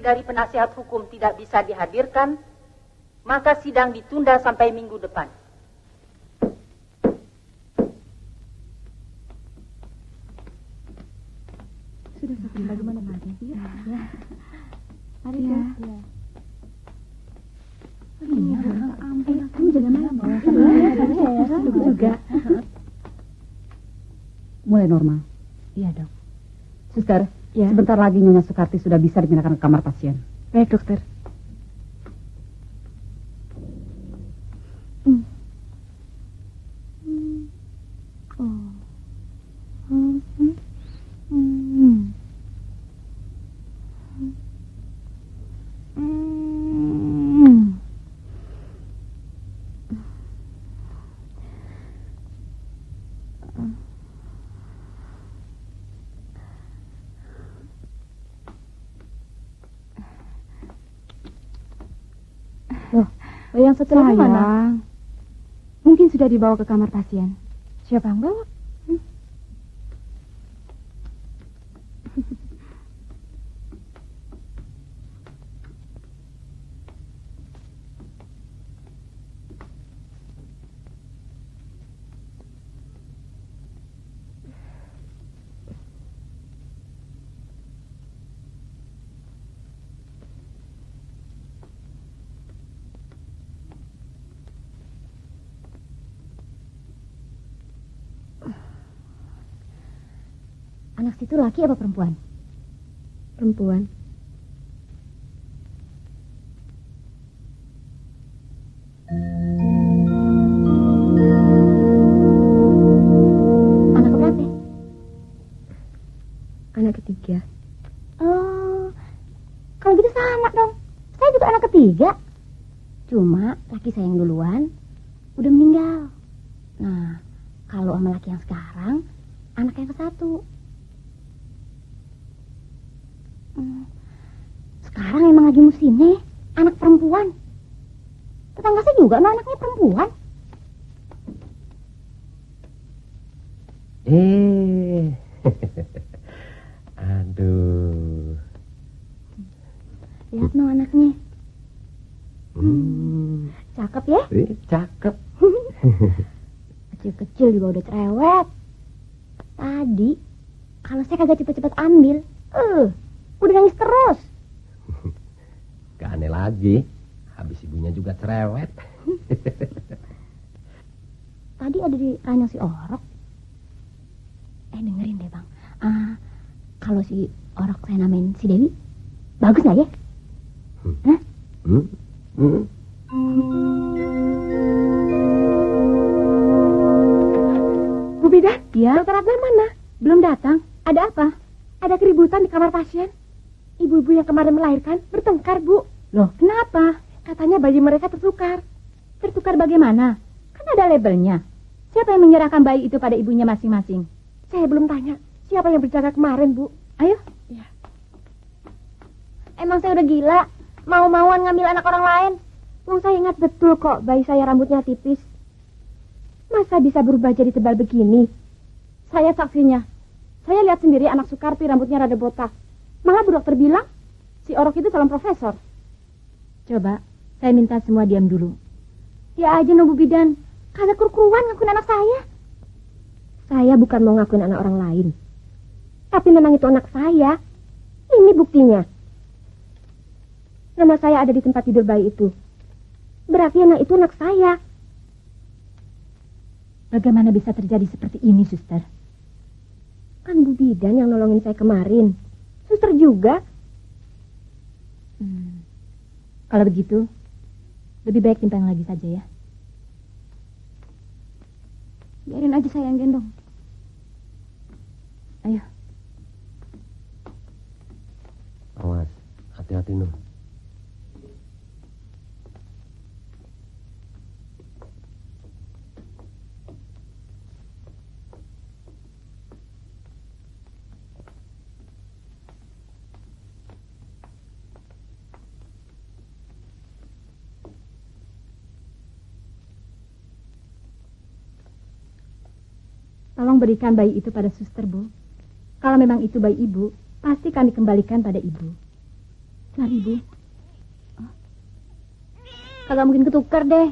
Dari penasihat hukum tidak bisa dihadirkan, maka sidang ditunda sampai minggu depan. Sudah sampai bagaimana lagi? Ya. Mari ya. Iya, ampun, kamu jangan malam. Juga. Mulai normal. Iya, Dok. Suster, ya. Sebentar lagi Nyonya Sukarti sudah bisa dipindahkan ke kamar pasien. Baik, dokter. Yang setelah mana? Mungkin sudah dibawa ke kamar pasien. Siapa yang bawa? Anak situ laki apa perempuan? Perempuan. Anak keberapa? Anak ketiga. Oh, kalau gitu sama dong. Saya juga anak ketiga. Cuma laki saya yang duluan udah meninggal. Nah, kalau sama laki yang sekarang, anak yang ke-1. Sekarang emang lagi musimnya anak perempuan. Tetangga saya juga anaknya perempuan. Aduh. Lihat no anaknya. Cakep ya? Cakep. Kecil-kecil juga udah cerewet. Tadi kalau saya kagak cepet-cepet ambil, udah nangis terus. Gak aneh lagi, habis ibunya juga cerewet. Tadi ada di ranjang si Orok. Dengerin deh bang, kalau si Orok saya namain si Dewi, bagus gak ya? Bu Bidan, ya? Dokter Adnan mana? Belum datang. Ada apa? Ada keributan di kamar pasien. Ibu-ibu yang kemarin melahirkan bertengkar, Bu. Loh, kenapa? Katanya bayi mereka tertukar. Tertukar bagaimana? Kan ada labelnya. Siapa yang menyerahkan bayi itu pada ibunya masing-masing? Saya belum tanya. Siapa yang berjaga kemarin, Bu? Ayo. Ya. Emang saya udah gila, mau-mauan ngambil anak orang lain. Wong saya ingat betul kok bayi saya rambutnya tipis. Masa bisa berubah jadi tebal begini? Saya saksinya. Saya lihat sendiri anak Sukarti rambutnya rada botak. Malah Bu Dokter bilang, si Orok itu calon profesor. Coba, saya minta semua diam dulu. Ya aja no Bu Bidan, kagak keruan ngakuin anak saya. Saya bukan mau ngakuin anak orang lain. Tapi memang itu anak saya. Ini buktinya. Nama saya ada di tempat tidur bayi itu. Berarti anak itu anak saya. Bagaimana bisa terjadi seperti ini, Suster? Kan Bu Bidan yang nolongin saya kemarin. Suster juga. Kalau begitu, lebih baik timpang lagi saja ya. Biarin aja saya yang gendong. Ayo. Awas, hati-hati Nur. Tolong berikan bayi itu pada suster, Bu. Kalau memang itu bayi ibu, pasti kami kembalikan pada ibu. Mari, Bu. Oh. Kagak mungkin ketukar deh.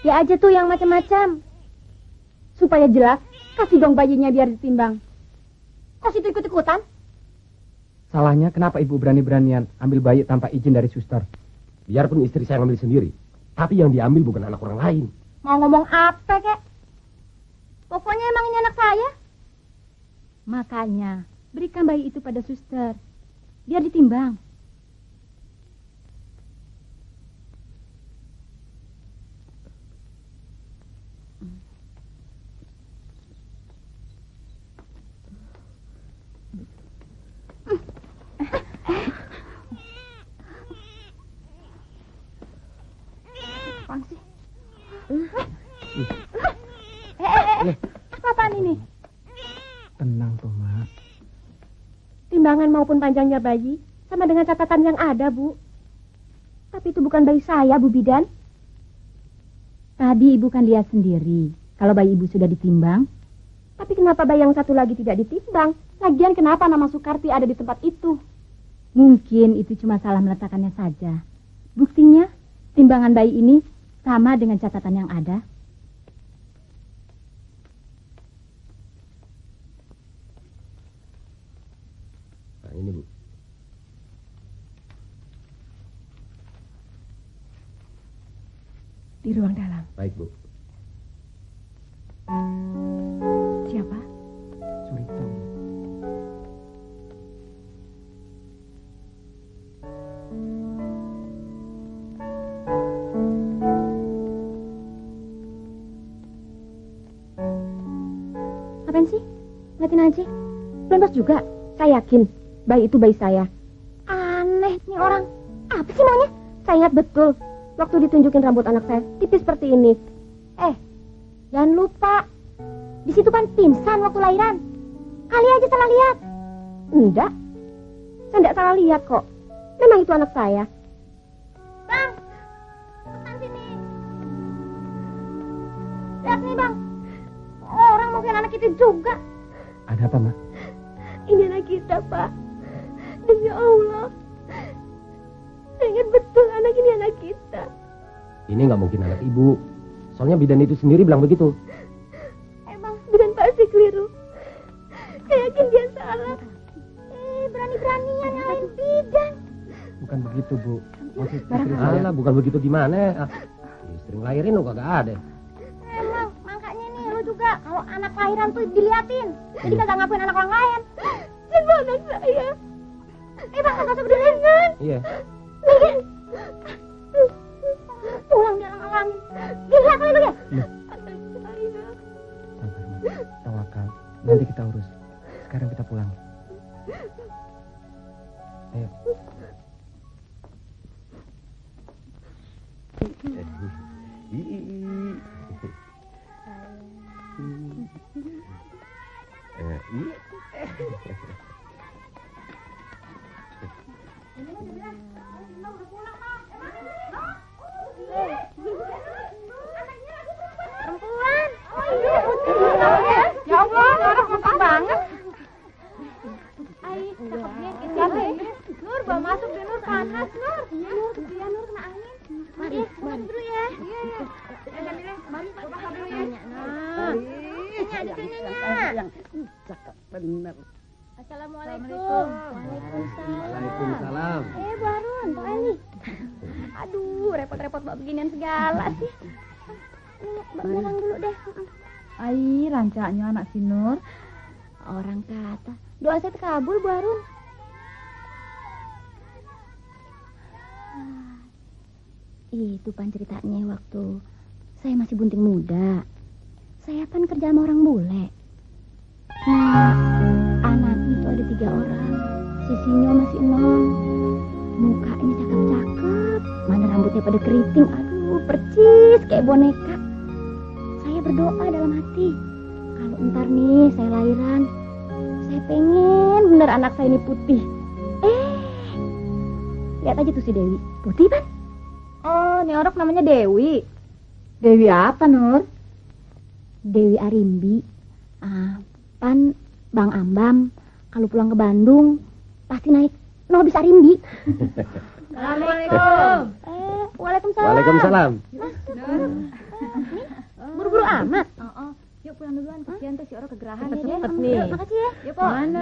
Ya aja tuh yang macam-macam. Supaya jelas, kasih dong bayinya biar ditimbang. Kok situ ikut-ikutan? Salahnya kenapa ibu berani-beranian ambil bayi tanpa izin dari suster? Biarpun istri saya ngambil sendiri, tapi yang diambil bukan anak orang lain. Mau ngomong apa, kek? Pokoknya emang ini anak saya. Makanya, berikan bayi itu pada suster. Biar ditimbang. Apaan sih? Apaan ini? Tenang, Toma. Timbangan maupun panjangnya bayi sama dengan catatan yang ada, Bu. Tapi itu bukan bayi saya, Bu Bidan. Tadi ibu kan lihat sendiri. Kalau bayi ibu sudah ditimbang. Tapi kenapa bayi yang satu lagi tidak ditimbang? Lagian kenapa nama Sukarti ada di tempat itu? Mungkin itu cuma salah meletakkannya saja. Buktinya, timbangan bayi ini sama dengan catatan yang ada. Nah ini Bu. Di ruang dalam. Baik Bu. Siapa? Surito. Apaan sih? Liatin aja. Belum bos juga. Saya yakin bayi itu bayi saya. Aneh nih orang. Apa sih maunya? Saya ingat betul waktu ditunjukin rambut anak saya tipis seperti ini. Jangan lupa, di situ kan pingsan waktu lahiran. Kali aja salah lihat. Enggak, saya enggak salah lihat kok. Memang itu anak saya. Bang, cepetan sini. Lihat nih bang, orang mungkin anak itu juga. Ada apa, Ma? Ini anak kita, Pak. Demi Allah, saya ingat betul anak ini anak kita. Ini nggak mungkin anak ibu. Soalnya bidan itu sendiri bilang begitu. Emang bidan pasti keliru. Saya yakin dia salah. Berani-beraninya nyalain bidan. Bukan begitu, Bu. Maksud istri Barang saya. Alah, bukan begitu gimana? Istri ngelahirin lo kagak ada. Emang, makanya nih lu juga kalau anak lahiran tuh diliatin. Jadi kagak ngakuin anak orang lain. Itu anak saya. Bang, kagak usah berdiri. Iya. Pulang dia alami. Gila kali lu ya? Anak saya. Sabar, Ma. Tawakal. Nanti kita urus. Sekarang kita pulang. Ayo. Perempuan. Oh iya. Ya Allah, orang kotor banget. Cakepnya siapa ini? Nur, bawa masuk deh Nur, panas Nur. Iya Nur, kena angin. Mari, mari dulu ya. Iya. Mari, bawa dulu ya. Nah, di sini. Yang cakep bener. Assalamualaikum. Waalaikumsalam. Bu Harun, Pak Eli. Aduh, repot-repot bawa beginian segala sih. Mbak belakang dulu deh. Ai, rancaknya anak si Nur. Orang kata, doa saya terkabul, Bu Harun. Itu pan ceritanya waktu saya masih bunting muda. Saya kan kerja sama orang bule. Nah, anaknya itu ada 3 orang. Sisinya masih 0. Mukanya cakep-cakep. Mana rambutnya pada keriting. Aduh, percis kayak boneka. Saya berdoa dalam hati. Kalau ntar nih saya lahiran, saya pengen bener anak saya ini putih. Lihat aja tuh si Dewi. Putih, Pan. Oh, ini orang namanya Dewi. Dewi apa, Nur? Dewi Arimbi. Pan Bang Ambam kalau pulang ke Bandung pasti naik bis Arimbi. Assalamualaikum. Waalaikumsalam. Waalaikumsalam. Buru-buru amat. Yuk pulang duluan, kasihan tuh si orang kegerahan ya. Cepet nih. Yuk, makasih ya. Yuk, Pok. Mana?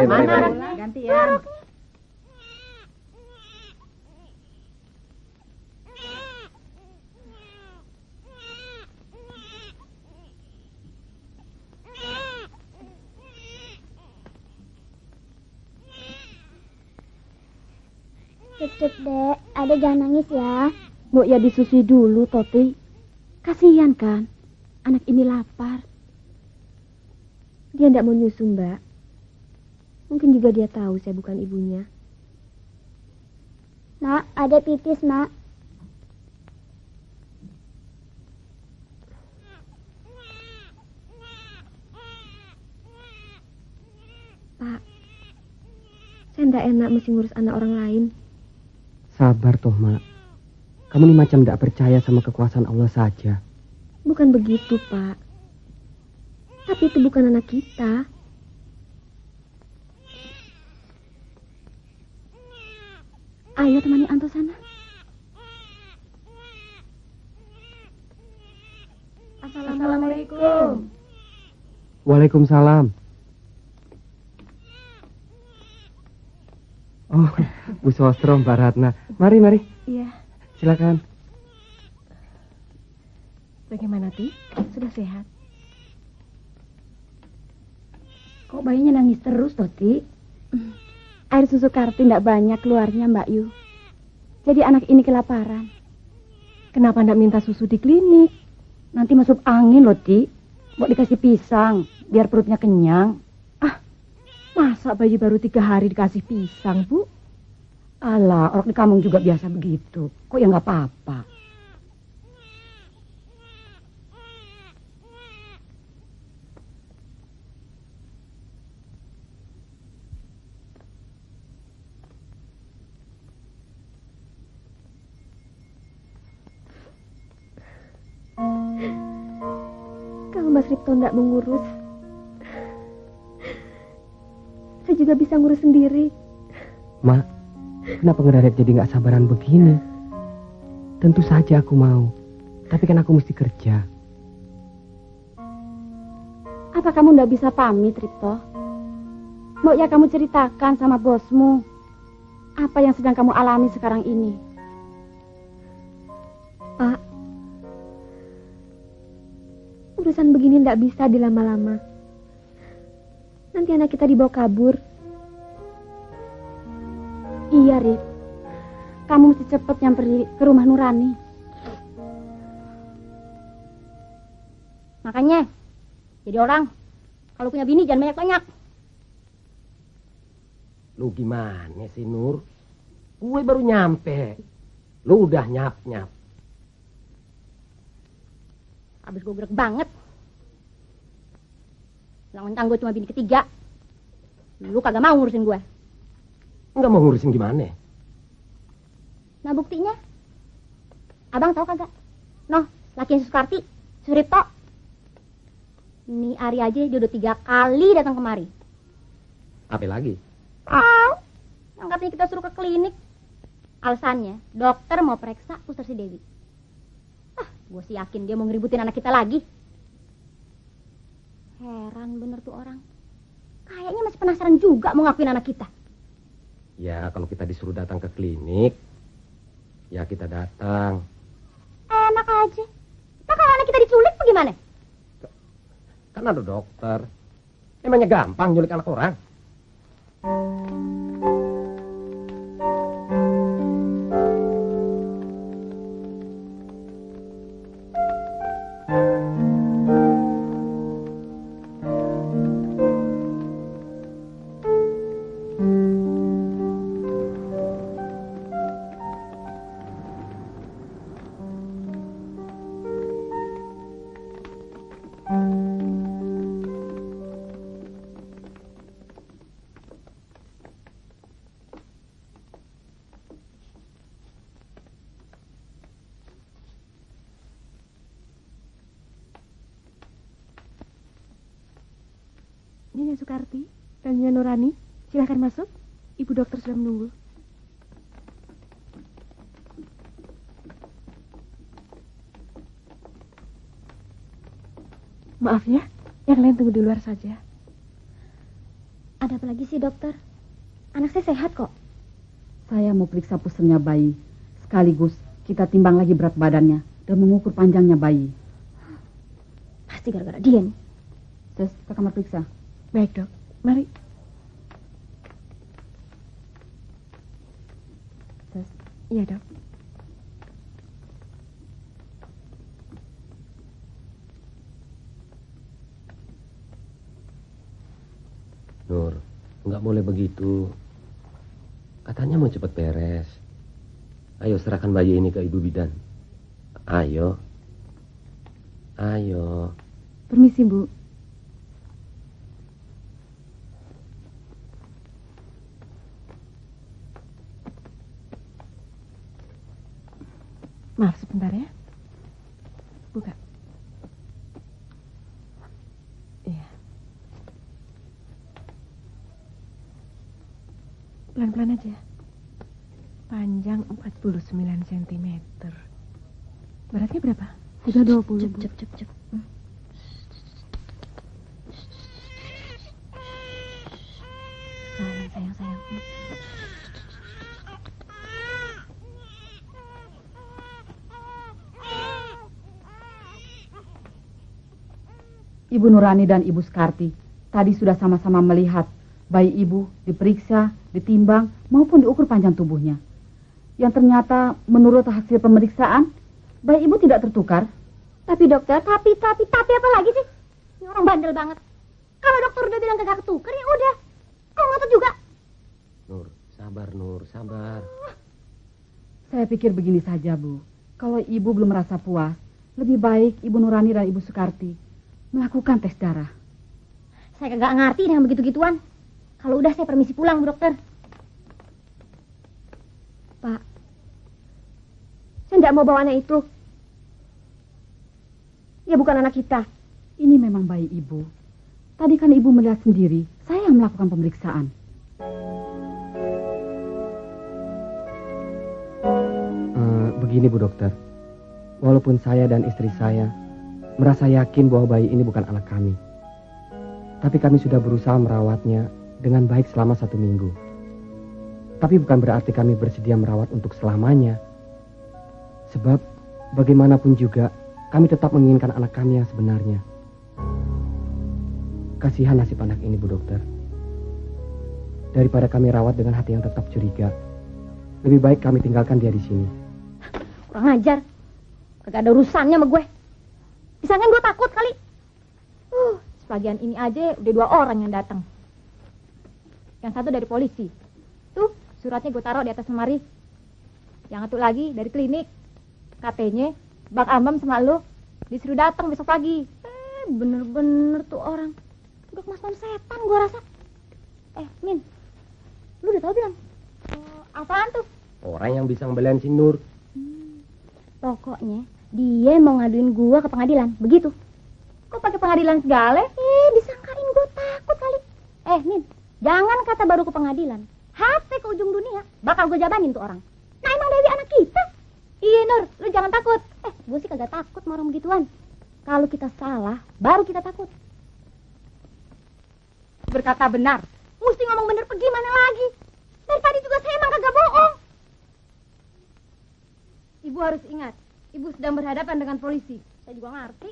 Mari. Gantian. Cep, Dek. Ada jangan nangis ya. Mbok ya disusui dulu, Toti. Kasihan kan? Anak ini lapar. Dia tidak mau nyusu, Mbak. Mungkin juga dia tahu saya bukan ibunya. Mak, ada pipis, Mak. Pak, saya tidak enak mesti ngurus anak orang lain. Sabar toh, Mak. Kamu ini macam tidak percaya sama kekuasaan Allah saja. Bukan begitu, Pak. Tapi itu bukan anak kita. Ayo temani Anto sana. Assalamualaikum. Waalaikumsalam. Oh, Bu Sostro, Mbak Ratna. Mari. Iya. Silakan. Bagaimana, Ti? Sudah sehat? Kok bayinya nangis terus, Toti? Air susu Karti tidak banyak keluarnya, Mbak Yu. Jadi anak ini kelaparan. Kenapa tidak minta susu di klinik? Nanti masuk angin loh, Ti. Mau dikasih pisang, biar perutnya kenyang. Masa bayi baru 3 hari dikasih pisang, Bu? Alah, orang di kampung juga biasa begitu. Kok ya nggak apa-apa? Kalau Mas Ripto tidak mengurus, saya juga bisa ngurus sendiri. Mak, kenapa ngedadak jadi nggak sabaran begini? Tentu saja aku mau, tapi kan aku mesti kerja. Apa kamu ndak bisa pamit, Ripto? Mau ya kamu ceritakan sama bosmu apa yang sedang kamu alami sekarang ini? Pak, urusan begini ndak bisa dilama-lama. Nanti anak kita dibawa kabur. Iya, Rip. Kamu mesti cepat nyamperin ke rumah Nurani. Makanya, jadi orang, kalau punya bini jangan banyak-banyak. Lu gimana sih, Nur? Gue baru nyampe. Lu udah nyap-nyap. Habis gue gerak banget. Mentang gue cuma bini ketiga. Lu kagak mau ngurusin gue. Enggak mau ngurusin gimana? Nah buktinya, abang tahu kagak? Noh, lakinya Sukarti, Suripto. Nih hari aja dia udah 3 kali datang kemari. Apa lagi? Angkatnya kita suruh ke klinik. Alasannya, dokter mau periksa usus si Dewi. Gue sih yakin dia mau ngeributin anak kita lagi. Heran bener tuh orang. Kayaknya masih penasaran juga mau ngakuin anak kita. Ya, kalau kita disuruh datang ke klinik, ya kita datang. Enak aja. Nah kalau anak kita diculik bagaimana? Kan ada dokter. Emangnya gampang nyulik anak orang? Nyonya Sukarti dan Nyonya Nurani, silahkan masuk. Ibu dokter sudah menunggu. Maaf ya, yang lain tunggu di luar saja. Ada apa lagi sih dokter? Anak saya sehat kok. Saya mau periksa pusernya bayi. Sekaligus kita timbang lagi berat badannya dan mengukur panjangnya bayi. Pasti gara-gara dia nih. Tes, ke kamar periksa. Baik dok, mari. Tes. Iya dok. Nur, nggak boleh begitu. Katanya mau cepat beres. Ayo serahkan bayi ini ke ibu bidan. Ayo. Ayo. Permisi Bu. Maaf sebentar ya. Buka. Iya. Pelan-pelan aja. Panjang 49 cm. Beratnya berapa? 320. Cep. Sayang. Ibu Nurani dan Ibu Sukarti tadi sudah sama-sama melihat bayi ibu diperiksa, ditimbang, maupun diukur panjang tubuhnya. Yang ternyata menurut hasil pemeriksaan, bayi ibu tidak tertukar. Tapi dokter, tapi apa lagi sih? Ini orang bandel banget. Kalau dokter udah bilang kagak ketukar ya udah. Kok ngotot juga? Nur, sabar. Saya pikir begini saja, Bu. Kalau ibu belum merasa puas, lebih baik Ibu Nurani dan Ibu Sukarti melakukan tes darah. Saya kagak ngerti dengan begitu-gituan. Kalau udah saya permisi pulang, Bu Dokter. Pak, saya tidak mau bawa anak itu. Ya bukan anak kita. Ini memang bayi ibu. Tadi kan ibu melihat sendiri, saya yang melakukan pemeriksaan. Begini Bu Dokter, walaupun saya dan istri saya merasa yakin bahwa bayi ini bukan anak kami, tapi kami sudah berusaha merawatnya dengan baik selama 1 minggu. Tapi bukan berarti kami bersedia merawat untuk selamanya. Sebab bagaimanapun juga kami tetap menginginkan anak kami yang sebenarnya. Kasihan nasib anak ini Bu Dokter. Daripada kami rawat dengan hati yang tetap curiga, lebih baik kami tinggalkan dia di sini. Kurang ajar. Kagak ada urusannya sama gue. Disangkain gue takut kali. Sebagian ini aja udah 2 orang yang datang. Yang satu dari polisi. Tuh, suratnya gue taruh di atas lemari. Yang satu lagi dari klinik. Katanya Bang Ambam sama lu disuruh datang besok pagi. Bener-bener tuh orang. Udah kemasukan setan gue rasa. Min, lu udah tahu belum? Apaan tuh? Orang yang bisa ngebelain si Nur. Pokoknya dia mau ngaduin gua ke pengadilan, begitu. Kok pakai pengadilan segala? Disangkain gua takut kali. Min, jangan kata baru ke pengadilan. Sampai ke ujung dunia, bakal gua jabanin tuh orang. Nah emang Dewi anak kita. Iya Nur, lu jangan takut. Gua sih kagak takut sama orang begituan. Kalau kita salah, baru kita takut. Berkata benar. Mesti ngomong bener, gimana lagi? Dari tadi juga harus ingat, ibu sedang berhadapan dengan polisi. Saya juga ngerti.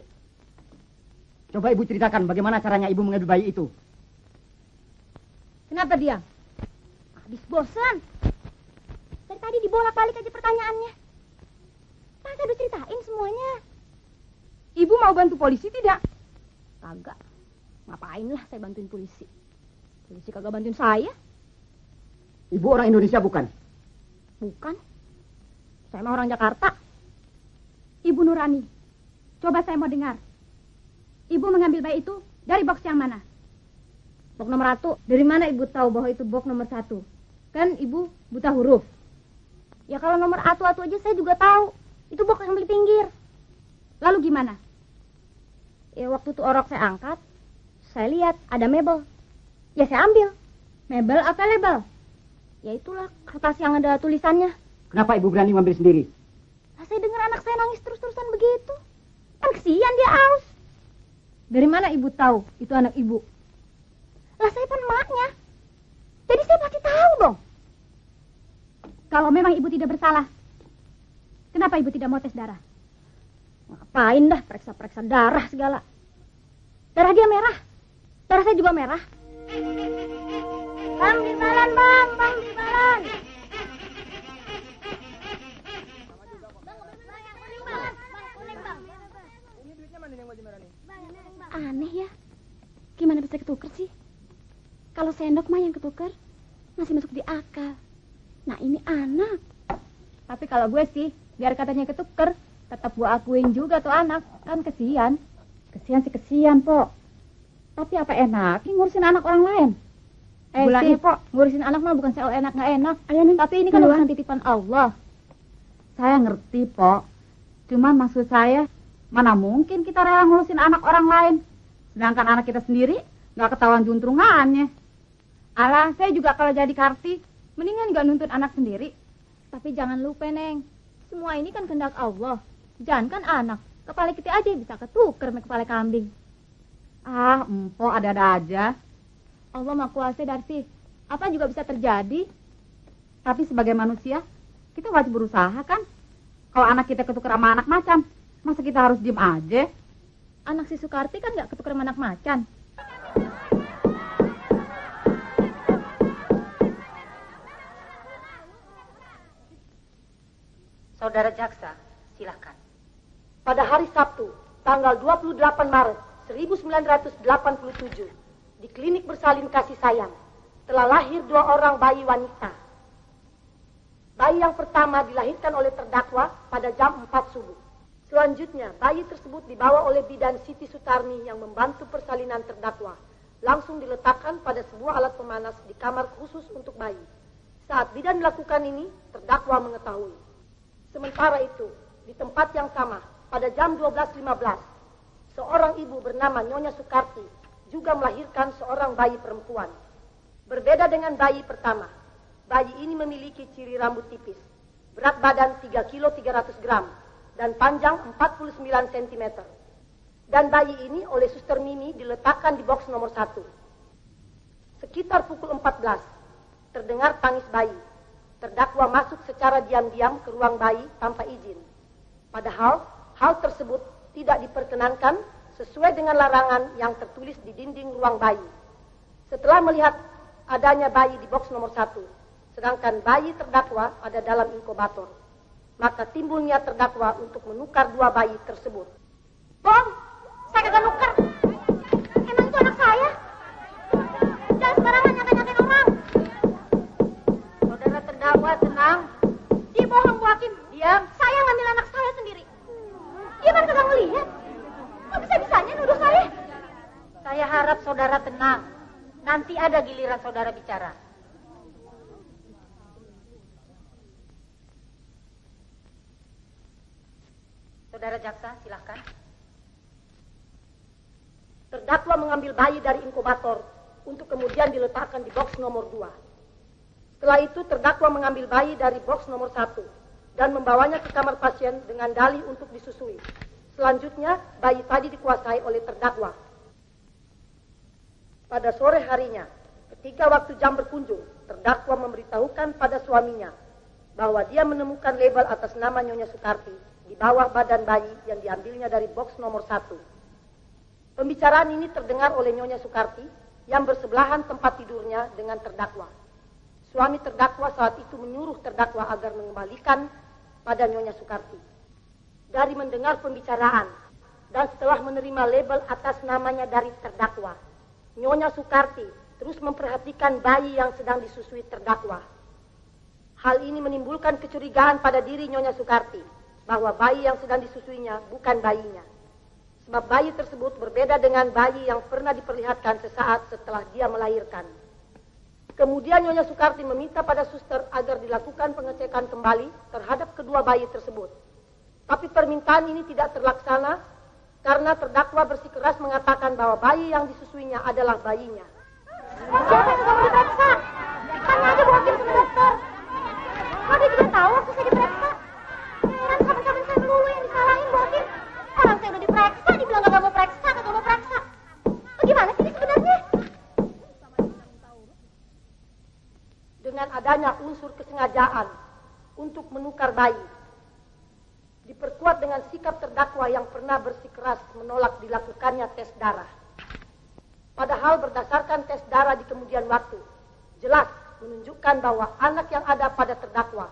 Coba ibu ceritakan bagaimana caranya ibu mengambil bayi itu. Kenapa dia? Habis bosan. Dari tadi dibolak-balik aja pertanyaannya. Masa udah ceritain semuanya? Ibu mau bantu polisi tidak? Kagak. Ngapain lah saya bantuin polisi. Polisi kagak bantuin saya. Ibu orang Indonesia bukan? Bukan. Saya mah orang Jakarta. Ibu Nurani, coba saya mau dengar. Ibu mengambil bayi itu dari box yang mana? Box nomor 1. Dari mana ibu tahu bahwa itu box nomor 1? Kan ibu buta huruf. Ya kalau nomor atu-atu aja saya juga tahu. Itu box yang di pinggir. Lalu gimana? Ya waktu itu orok saya angkat, saya lihat ada mebel. Ya saya ambil. Mebel apa label? Ya itulah kertas yang ada tulisannya. Kenapa ibu berani ngambil sendiri? Nah, saya dengar anak saya nangis terus-terusan begitu. Kan kesian dia aus. Dari mana ibu tahu itu anak ibu? Lah saya kan emaknya. Jadi saya pasti tahu dong. Kalau memang ibu tidak bersalah, kenapa ibu tidak mau tes darah? Ngapain dah periksa-periksa darah segala. Darah dia merah. Darah saya juga merah. Bang, di balan, bang. Bang, di balan. Aneh ya. Gimana bisa ketuker sih? Kalau sendok mah yang ketuker masih masuk di akal. Nah ini anak. Tapi kalau gue sih, biar katanya ketuker, tetap gue akuin juga tuh anak. Kan kesian. Kesian sih kesian, Pok. Tapi apa enak ngurusin anak orang lain? Bulannya, Pok, ngurusin anak mah bukan soal enak nggak enak. Tapi ini kan urusan titipan Allah. Saya ngerti, Pok. Cuman maksud saya, mana mungkin kita rela ngurusin anak orang lain. Sedangkan anak kita sendiri nggak ketahuan juntrungannya. Alah, saya juga kalau jadi Karti, mendingan nggak nuntut anak sendiri. Tapi jangan lupa, Neng. Semua ini kan kehendak Allah. Jangan kan anak. Kepala kita aja bisa ketuker sama kepala kambing. Ah, empok ada-ada aja. Allah Maha Kuasa, Darsi. Apa juga bisa terjadi. Tapi sebagai manusia, kita wajib berusaha kan. Kalau anak kita ketuker sama anak macan, masa kita harus diem aja? Anak si Sukarti kan nggak ketuker sama anak macan. Saudara jaksa, silakan. Pada hari Sabtu, tanggal 28 Maret 1987, di klinik bersalin kasih sayang, telah lahir 2 orang bayi wanita. Bayi yang pertama dilahirkan oleh terdakwa pada jam 4 subuh. Selanjutnya, bayi tersebut dibawa oleh bidan Siti Sutarni yang membantu persalinan terdakwa, langsung diletakkan pada sebuah alat pemanas di kamar khusus untuk bayi. Saat bidan melakukan ini, terdakwa mengetahui. Sementara itu, di tempat yang sama, pada jam 12.15, seorang ibu bernama Nyonya Sukarti juga melahirkan seorang bayi perempuan. Berbeda dengan bayi pertama, bayi ini memiliki ciri rambut tipis, berat badan 3 kilo 300 gram, dan panjang 49 cm. Dan bayi ini oleh Suster Mimi diletakkan di box nomor 1. Sekitar pukul 14, terdengar tangis bayi. Terdakwa masuk secara diam-diam ke ruang bayi tanpa izin. Padahal, hal tersebut tidak diperkenankan sesuai dengan larangan yang tertulis di dinding ruang bayi. Setelah melihat adanya bayi di box nomor 1, sedangkan bayi terdakwa ada dalam inkubator, maka timbul niat terdakwa untuk menukar 2 bayi tersebut. Bong, saya kagak nuker. Emang itu anak saya? Jangan sembarangan nyata-nyatain orang. Saudara terdakwa tenang. Dia bohong, Bu Hakim. Diam. Saya ngambil anak saya sendiri. Dia kan kagak ngelihat. Kok bisa-bisanya nuduh saya? Saya harap saudara tenang. Nanti ada giliran saudara bicara. Saudara jaksa, silahkan. Terdakwa mengambil bayi dari inkubator untuk kemudian diletakkan di box nomor 2. Setelah itu terdakwa mengambil bayi dari box nomor 1 dan membawanya ke kamar pasien dengan dalih untuk disusui. Selanjutnya, bayi tadi dikuasai oleh terdakwa. Pada sore harinya, ketika waktu jam berkunjung, terdakwa memberitahukan pada suaminya bahwa dia menemukan label atas nama Nyonya Sukarti di bawah badan bayi yang diambilnya dari box nomor 1. Pembicaraan ini terdengar oleh Nyonya Sukarti yang bersebelahan tempat tidurnya dengan terdakwa. Suami terdakwa saat itu menyuruh terdakwa agar mengembalikan pada Nyonya Sukarti. Dari mendengar pembicaraan dan setelah menerima label atas namanya dari terdakwa, Nyonya Sukarti terus memperhatikan bayi yang sedang disusui terdakwa. Hal ini menimbulkan kecurigaan pada diri Nyonya Sukarti bahwa bayi yang sedang disusuinya bukan bayinya. Sebab bayi tersebut berbeda dengan bayi yang pernah diperlihatkan sesaat setelah dia melahirkan. Kemudian Nyonya Sukarti meminta pada suster agar dilakukan pengecekan kembali terhadap kedua bayi tersebut. Tapi permintaan ini tidak terlaksana karena terdakwa bersikeras mengatakan bahwa bayi yang disusuinya adalah bayinya. Siapa yang mau diperiksa? Tanya aja wakil sama dokter. Kok dia juga tahu waktu saya diperiksa? Kan sahabat-sahabat saya melulu yang disalahin wakil. Orang saya udah diperiksa, dibilang gak mau periksa, gak mau periksa. Bagaimana sih ini sebenarnya? Dengan adanya unsur kesengajaan untuk menukar bayi, diperkuat dengan sikap terdakwa yang pernah bersikeras menolak dilakukannya tes darah. Padahal berdasarkan tes darah di kemudian waktu, jelas menunjukkan bahwa anak yang ada pada terdakwa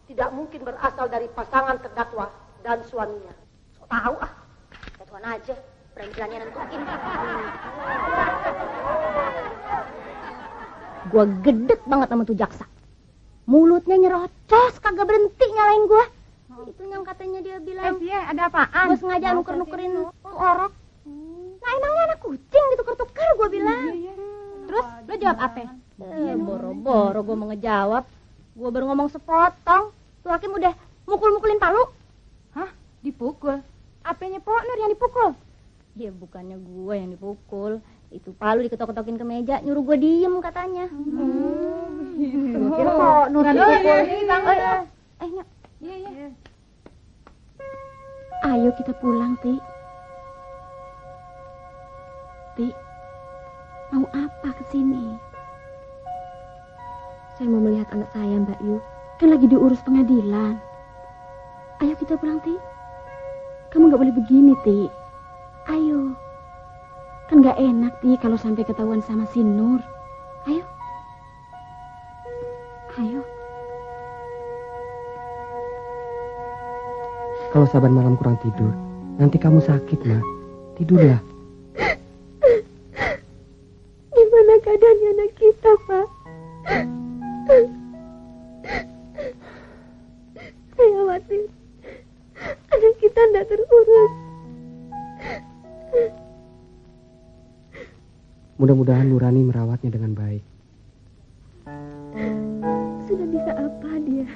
tidak mungkin berasal dari pasangan terdakwa dan suaminya. So tahu ah, ketuan aja, berani-beranian nentuin. Gua gedek banget sama tuh jaksa. Mulutnya nyerocos, kagak berhenti nyalain gua. Itu yang katanya dia bilang. Ada apaan? Gua sengaja nuker-nukerin tuh orok. Nah emangnya anak kucing ditukar-tukar gua bilang. Terus lo jawab apa? Boro-boro gua mau ngejawab. Gua baru ngomong sepotong. Tuh hakim udah mukul-mukulin palu. Hah? Dipukul? Apanya Pok Nur yang dipukul? Ya bukannya gua yang dipukul. Itu palu diketok-ketokin ke meja, nyuruh gua diem katanya. Gua kira Pok Nur yang dipukul. Nyok. Iya. Ayo kita pulang, Ti. Ti, mau apa ke sini? Saya mau melihat anak saya, Mbak Yu. Kan lagi diurus pengadilan. Ayo kita pulang, Ti. Kamu gak boleh begini, Ti. Ayo. Kan gak enak, Ti, kalau sampai ketahuan sama si Nur. Ayo. Ayo. Kalau saban malam kurang tidur, nanti kamu sakit, Ma. Tidurlah. Gimana keadaannya anak kita, Pak? Saya khawatir anak kita tidak terurus. Mudah-mudahan Nurani merawatnya dengan baik. Sudah bisa apa dia?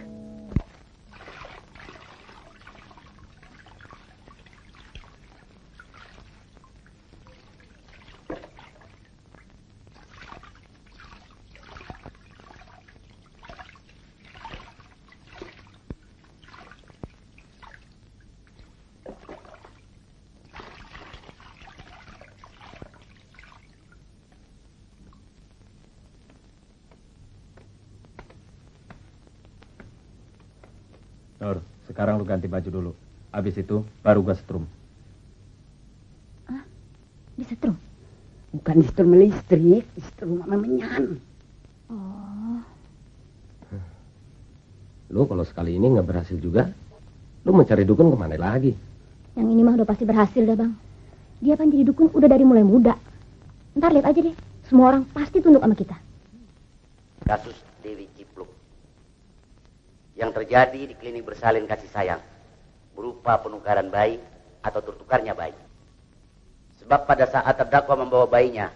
Nur, sekarang lu ganti baju dulu. Habis itu baru gua setrum. Ah, disetrum? Bukan disetrum listrik, disetrum sama menyan. Oh. Lu kalau sekali ini nggak berhasil juga, lu mau cari dukun kemana lagi? Yang ini mah udah pasti berhasil dah, Bang. Dia kan jadi dukun udah dari mulai muda. Ntar lihat aja deh, semua orang pasti tunduk sama kita. Kasus Dewi Cipluk yang terjadi di klinik bersalin kasih sayang berupa penukaran bayi atau tertukarnya bayi. Sebab pada saat terdakwa membawa bayinya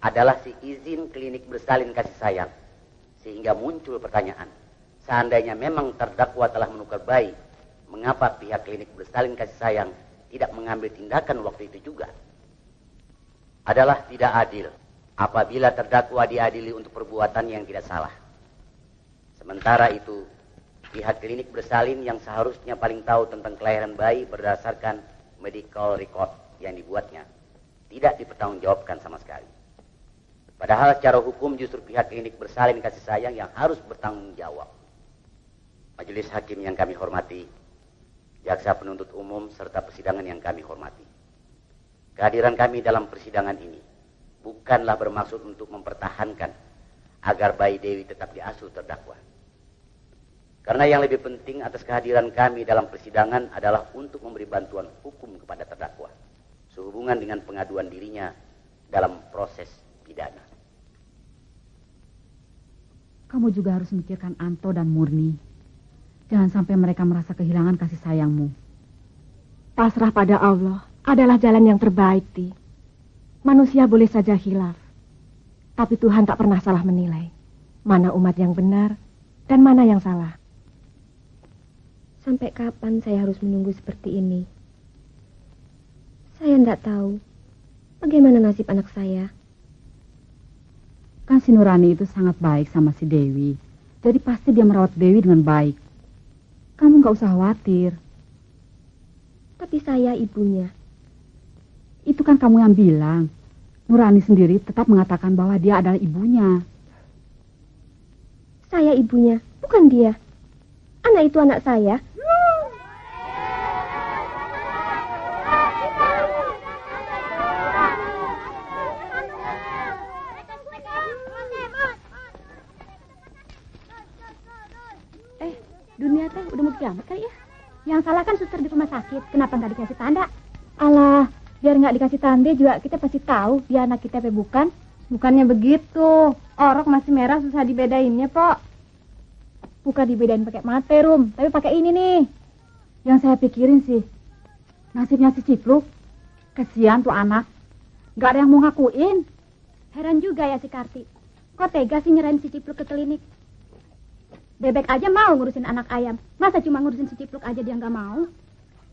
adalah si izin klinik bersalin kasih sayang, sehingga muncul pertanyaan, seandainya memang terdakwa telah menukar bayi, mengapa pihak klinik bersalin kasih sayang tidak mengambil tindakan waktu itu juga? Adalah tidak adil apabila terdakwa diadili untuk perbuatan yang tidak salah. Sementara itu, pihak klinik bersalin yang seharusnya paling tahu tentang kelahiran bayi berdasarkan medical record yang dibuatnya tidak dipertanggungjawabkan sama sekali. Padahal secara hukum justru pihak klinik bersalin kasih sayang yang harus bertanggung jawab. Majelis hakim yang kami hormati, jaksa penuntut umum serta persidangan yang kami hormati. Kehadiran kami dalam persidangan ini bukanlah bermaksud untuk mempertahankan agar bayi Dewi tetap diasuh terdakwa. Karena yang lebih penting atas kehadiran kami dalam persidangan adalah untuk memberi bantuan hukum kepada terdakwa sehubungan dengan pengaduan dirinya dalam proses pidana. Kamu juga harus memikirkan Anto dan Murni. Jangan sampai mereka merasa kehilangan kasih sayangmu. Pasrah pada Allah adalah jalan yang terbaik, Ti. Manusia boleh saja khilaf, tapi Tuhan tak pernah salah menilai mana umat yang benar dan mana yang salah. Sampai kapan saya harus menunggu seperti ini? Saya tidak tahu bagaimana nasib anak saya. Kan si Nurani itu sangat baik sama si Dewi. Jadi pasti dia merawat Dewi dengan baik. Kamu gak usah khawatir. Tapi saya ibunya. Itu kan kamu yang bilang. Nurani sendiri tetap mengatakan bahwa dia adalah ibunya. Saya ibunya, bukan dia. Anak itu anak saya. Dunia teh udah mau kiamat kali ya? Yang salah kan suster di rumah sakit. Kenapa nggak dikasih tanda? Alah, biar nggak dikasih tanda juga kita pasti tahu dia anak kita apa bukan. Bukannya begitu. Orok masih merah susah dibedainnya, Pok. Bukan dibedain pakai mate, Rum, tapi pakai ini nih. Yang saya pikirin sih, nasibnya si Cipluk. Kesian tuh anak. Nggak ada yang mau ngakuin. Heran juga ya si Karti. Kok tega sih nyerahin si Cipluk ke klinik? Bebek aja mau ngurusin anak ayam. Masa cuma ngurusin si Cipluk aja dia nggak mau?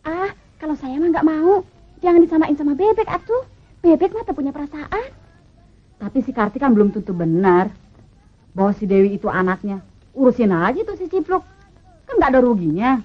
Ah, kalau saya mah nggak mau. Jangan disamain sama bebek atuh. Bebek mah tak punya perasaan. Tapi si Karti kan belum tentu benar bahwa si Dewi itu anaknya. Urusin aja tuh si Cipluk. Kan nggak ada ruginya.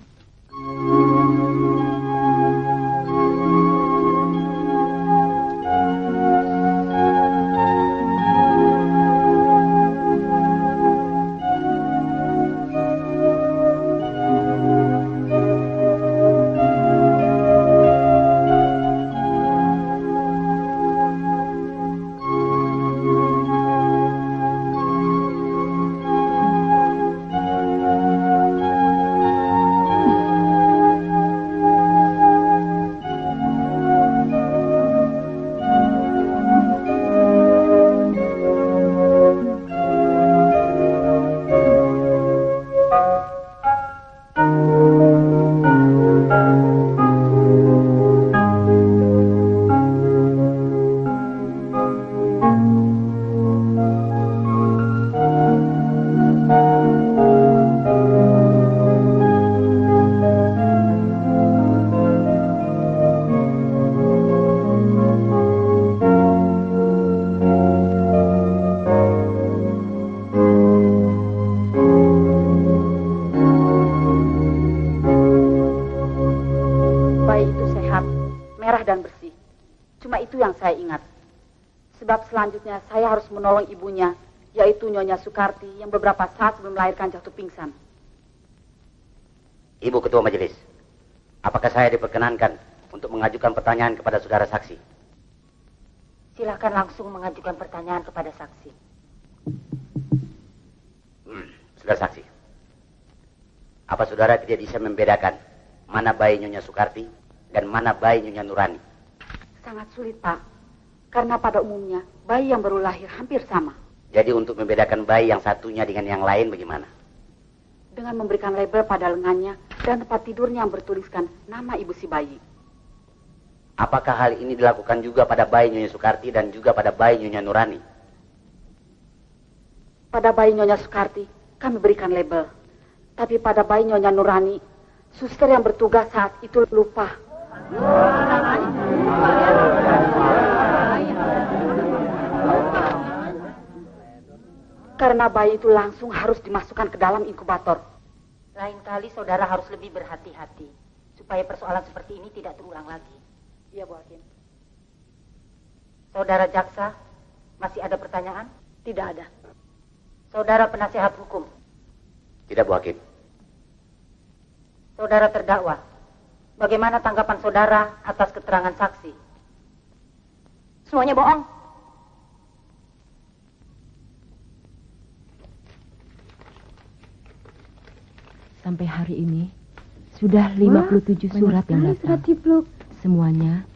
Selanjutnya saya harus menolong ibunya, yaitu Nyonya Sukarti yang beberapa saat sebelum melahirkan jatuh pingsan. Ibu Ketua Majelis, apakah saya diperkenankan untuk mengajukan pertanyaan kepada saudara saksi? Silakan langsung mengajukan pertanyaan kepada saksi. Saudara saksi, apa saudara tidak bisa membedakan mana bayi Nyonya Sukarti dan mana bayi Nyonya Nurani? Sangat sulit, Pak. Karena pada umumnya, bayi yang baru lahir hampir sama. Jadi untuk membedakan bayi yang satunya dengan yang lain bagaimana? Dengan memberikan label pada lengannya dan tempat tidurnya yang bertuliskan nama ibu si bayi. Apakah hal ini dilakukan juga pada bayi Nyonya Sukarti dan juga pada bayi Nyonya Nurani? Pada bayi Nyonya Sukarti, kami berikan label. Tapi pada bayi Nyonya Nurani, suster yang bertugas saat itu lupa. Karena bayi itu langsung harus dimasukkan ke dalam inkubator. Lain kali saudara harus lebih berhati-hati supaya persoalan seperti ini tidak terulang lagi. Iya, Bu Hakim. Saudara jaksa, masih ada pertanyaan? Tidak ada. Saudara penasihat hukum? Tidak, Bu Hakim. Saudara terdakwa, bagaimana tanggapan saudara atas keterangan saksi? Semuanya bohong. Sampai hari ini sudah 57 surat yang datang. Semuanya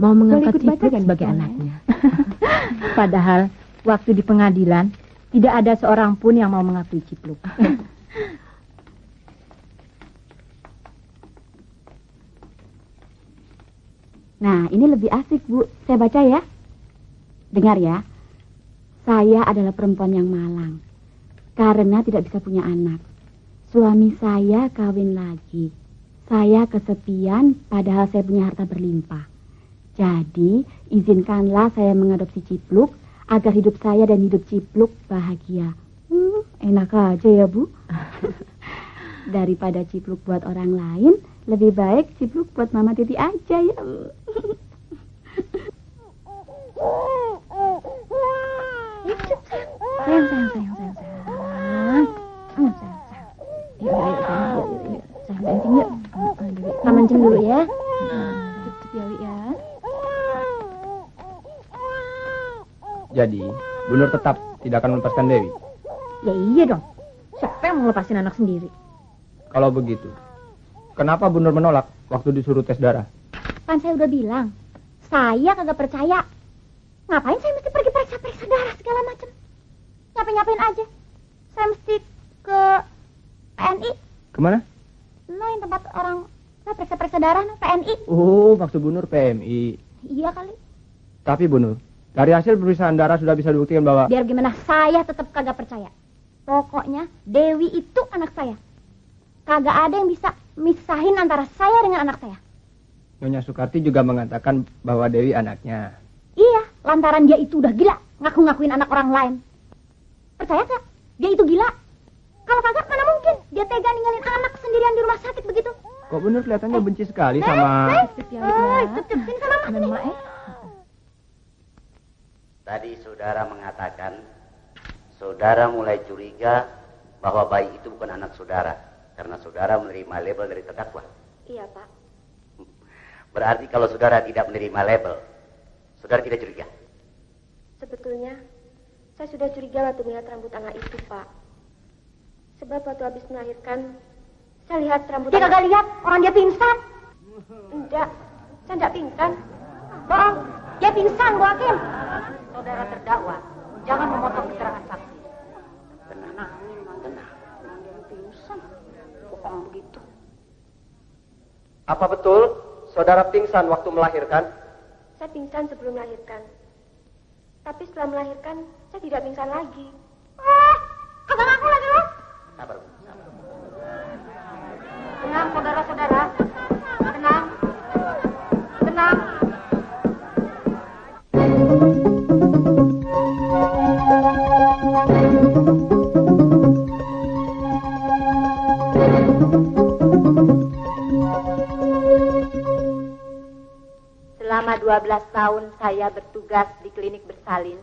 mau mengangkat Cipluk sebagai anaknya. Padahal waktu di pengadilan tidak ada seorang pun yang mau mengakui Cipluk. Nah, ini lebih asik, Bu. Saya baca ya. Dengar ya. Saya adalah perempuan yang malang karena tidak bisa punya anak. Suami saya kawin lagi. Saya kesepian padahal saya punya harta berlimpah. Jadi, izinkanlah saya mengadopsi Cipluk agar hidup saya dan hidup Cipluk bahagia. Enak aja ya, Bu. Daripada Cipluk buat orang lain, lebih baik Cipluk buat Mama Titi aja ya. Sayang. Mancing dulu ya. Jadi, Bu Nur tetap tidak akan melepaskan Dewi. Ya iya dong. Siapa yang mau lepasin anak sendiri? Kalau begitu, kenapa Bu Nur menolak waktu disuruh tes darah? Kan saya udah bilang, saya kagak percaya. Ngapain saya mesti pergi periksa-periksa darah segala macam? Ngapain aja. Saya mesti ke PNI. Kemana? Lo yang tempat orang periksa-periksa darah, PNI. Oh, maksud Bu Nur PMI. Iya kali. Tapi Bu Nur, dari hasil pemeriksaan darah sudah bisa dibuktikan bahwa... Biar gimana, saya tetap kagak percaya. Pokoknya Dewi itu anak saya. Kagak ada yang bisa misahin antara saya dengan anak saya. Nyonya Sukarti juga mengatakan bahwa Dewi anaknya. Iya, lantaran dia itu udah gila, ngaku-ngakuin anak orang lain. Percaya gak? Dia itu gila. Kalau kagak, mana mungkin dia tega ninggalin anak sendirian di rumah sakit begitu. Kok Bu Nur kelihatannya benci sekali sama... Sini sama Mama nih. Tadi saudara mengatakan, saudara mulai curiga bahwa bayi itu bukan anak saudara, karena saudara menerima label dari terdakwa. Iya, Pak. Berarti kalau saudara tidak menerima label, saudara tidak curiga? Sebetulnya, saya sudah curiga waktu melihat rambut anak itu, Pak. Sebab waktu habis melahirkan, saya lihat rambut Dia kagak lihat, orang dia pingsan. Enggak, saya enggak pingsan. Bohong, dia pingsan, Bu Hakim. Saudara terdakwa, jangan memotong keterangan saksi. Tenang. Dia pingsan. Bohong begitu. Apa betul saudara pingsan waktu melahirkan? Saya pingsan sebelum melahirkan. Tapi setelah melahirkan, saya tidak pingsan lagi. Kagak ngaku lagi lo. Sabar. Tenang, saudara-saudara. Tenang. Tenang. Selama 12 tahun saya bertugas di klinik bersalin,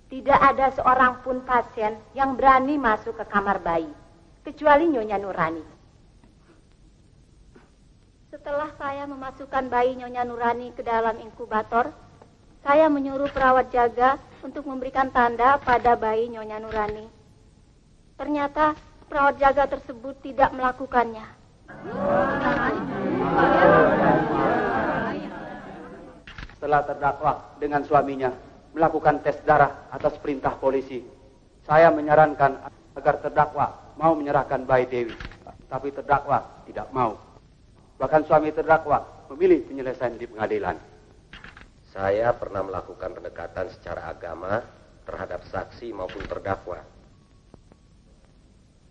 tidak ada seorang pun pasien yang berani masuk ke kamar bayi, kecuali Nyonya Nurani. Setelah saya memasukkan bayi Nyonya Nurani ke dalam inkubator, saya menyuruh perawat jaga untuk memberikan tanda pada bayi Nyonya Nurani. Ternyata perawat jaga tersebut tidak melakukannya. Setelah terdakwa dengan suaminya melakukan tes darah atas perintah polisi, saya menyarankan agar terdakwa mau menyerahkan bayi Dewi. Tapi terdakwa tidak mau. Bahkan suami terdakwa memilih penyelesaian di pengadilan. Saya pernah melakukan pendekatan secara agama terhadap saksi maupun terdakwa.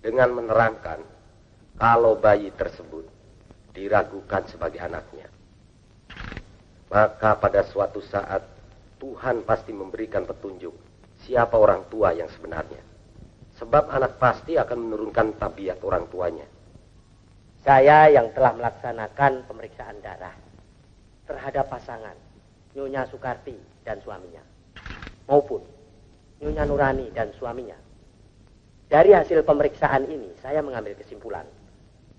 Dengan menerangkan kalau bayi tersebut diragukan sebagai anaknya. Maka pada suatu saat Tuhan pasti memberikan petunjuk siapa orang tua yang sebenarnya. Sebab anak pasti akan menurunkan tabiat orang tuanya. Saya yang telah melaksanakan pemeriksaan darah terhadap pasangan Nyonya Sukarti dan suaminya, maupun Nyonya Nurani dan suaminya. Dari hasil pemeriksaan ini, saya mengambil kesimpulan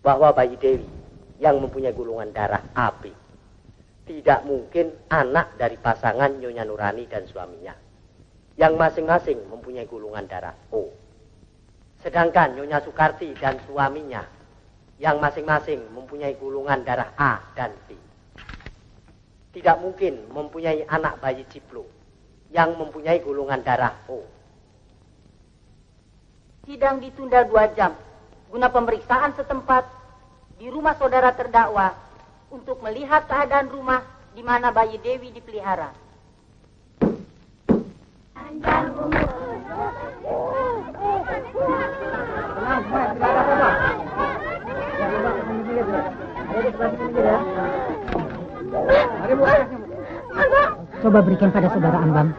bahwa bayi Dewi yang mempunyai golongan darah AB tidak mungkin anak dari pasangan Nyonya Nurani dan suaminya, yang masing-masing mempunyai golongan darah O. Sedangkan Nyonya Sukarti dan suaminya, yang masing-masing mempunyai golongan darah A dan B, tidak mungkin mempunyai anak bayi Cipluk yang mempunyai golongan darah O. Sidang ditunda 2 jam guna pemeriksaan setempat di rumah saudara terdakwa untuk melihat keadaan rumah di mana bayi Dewi dipelihara. Coba berikan pada saudara Ambang.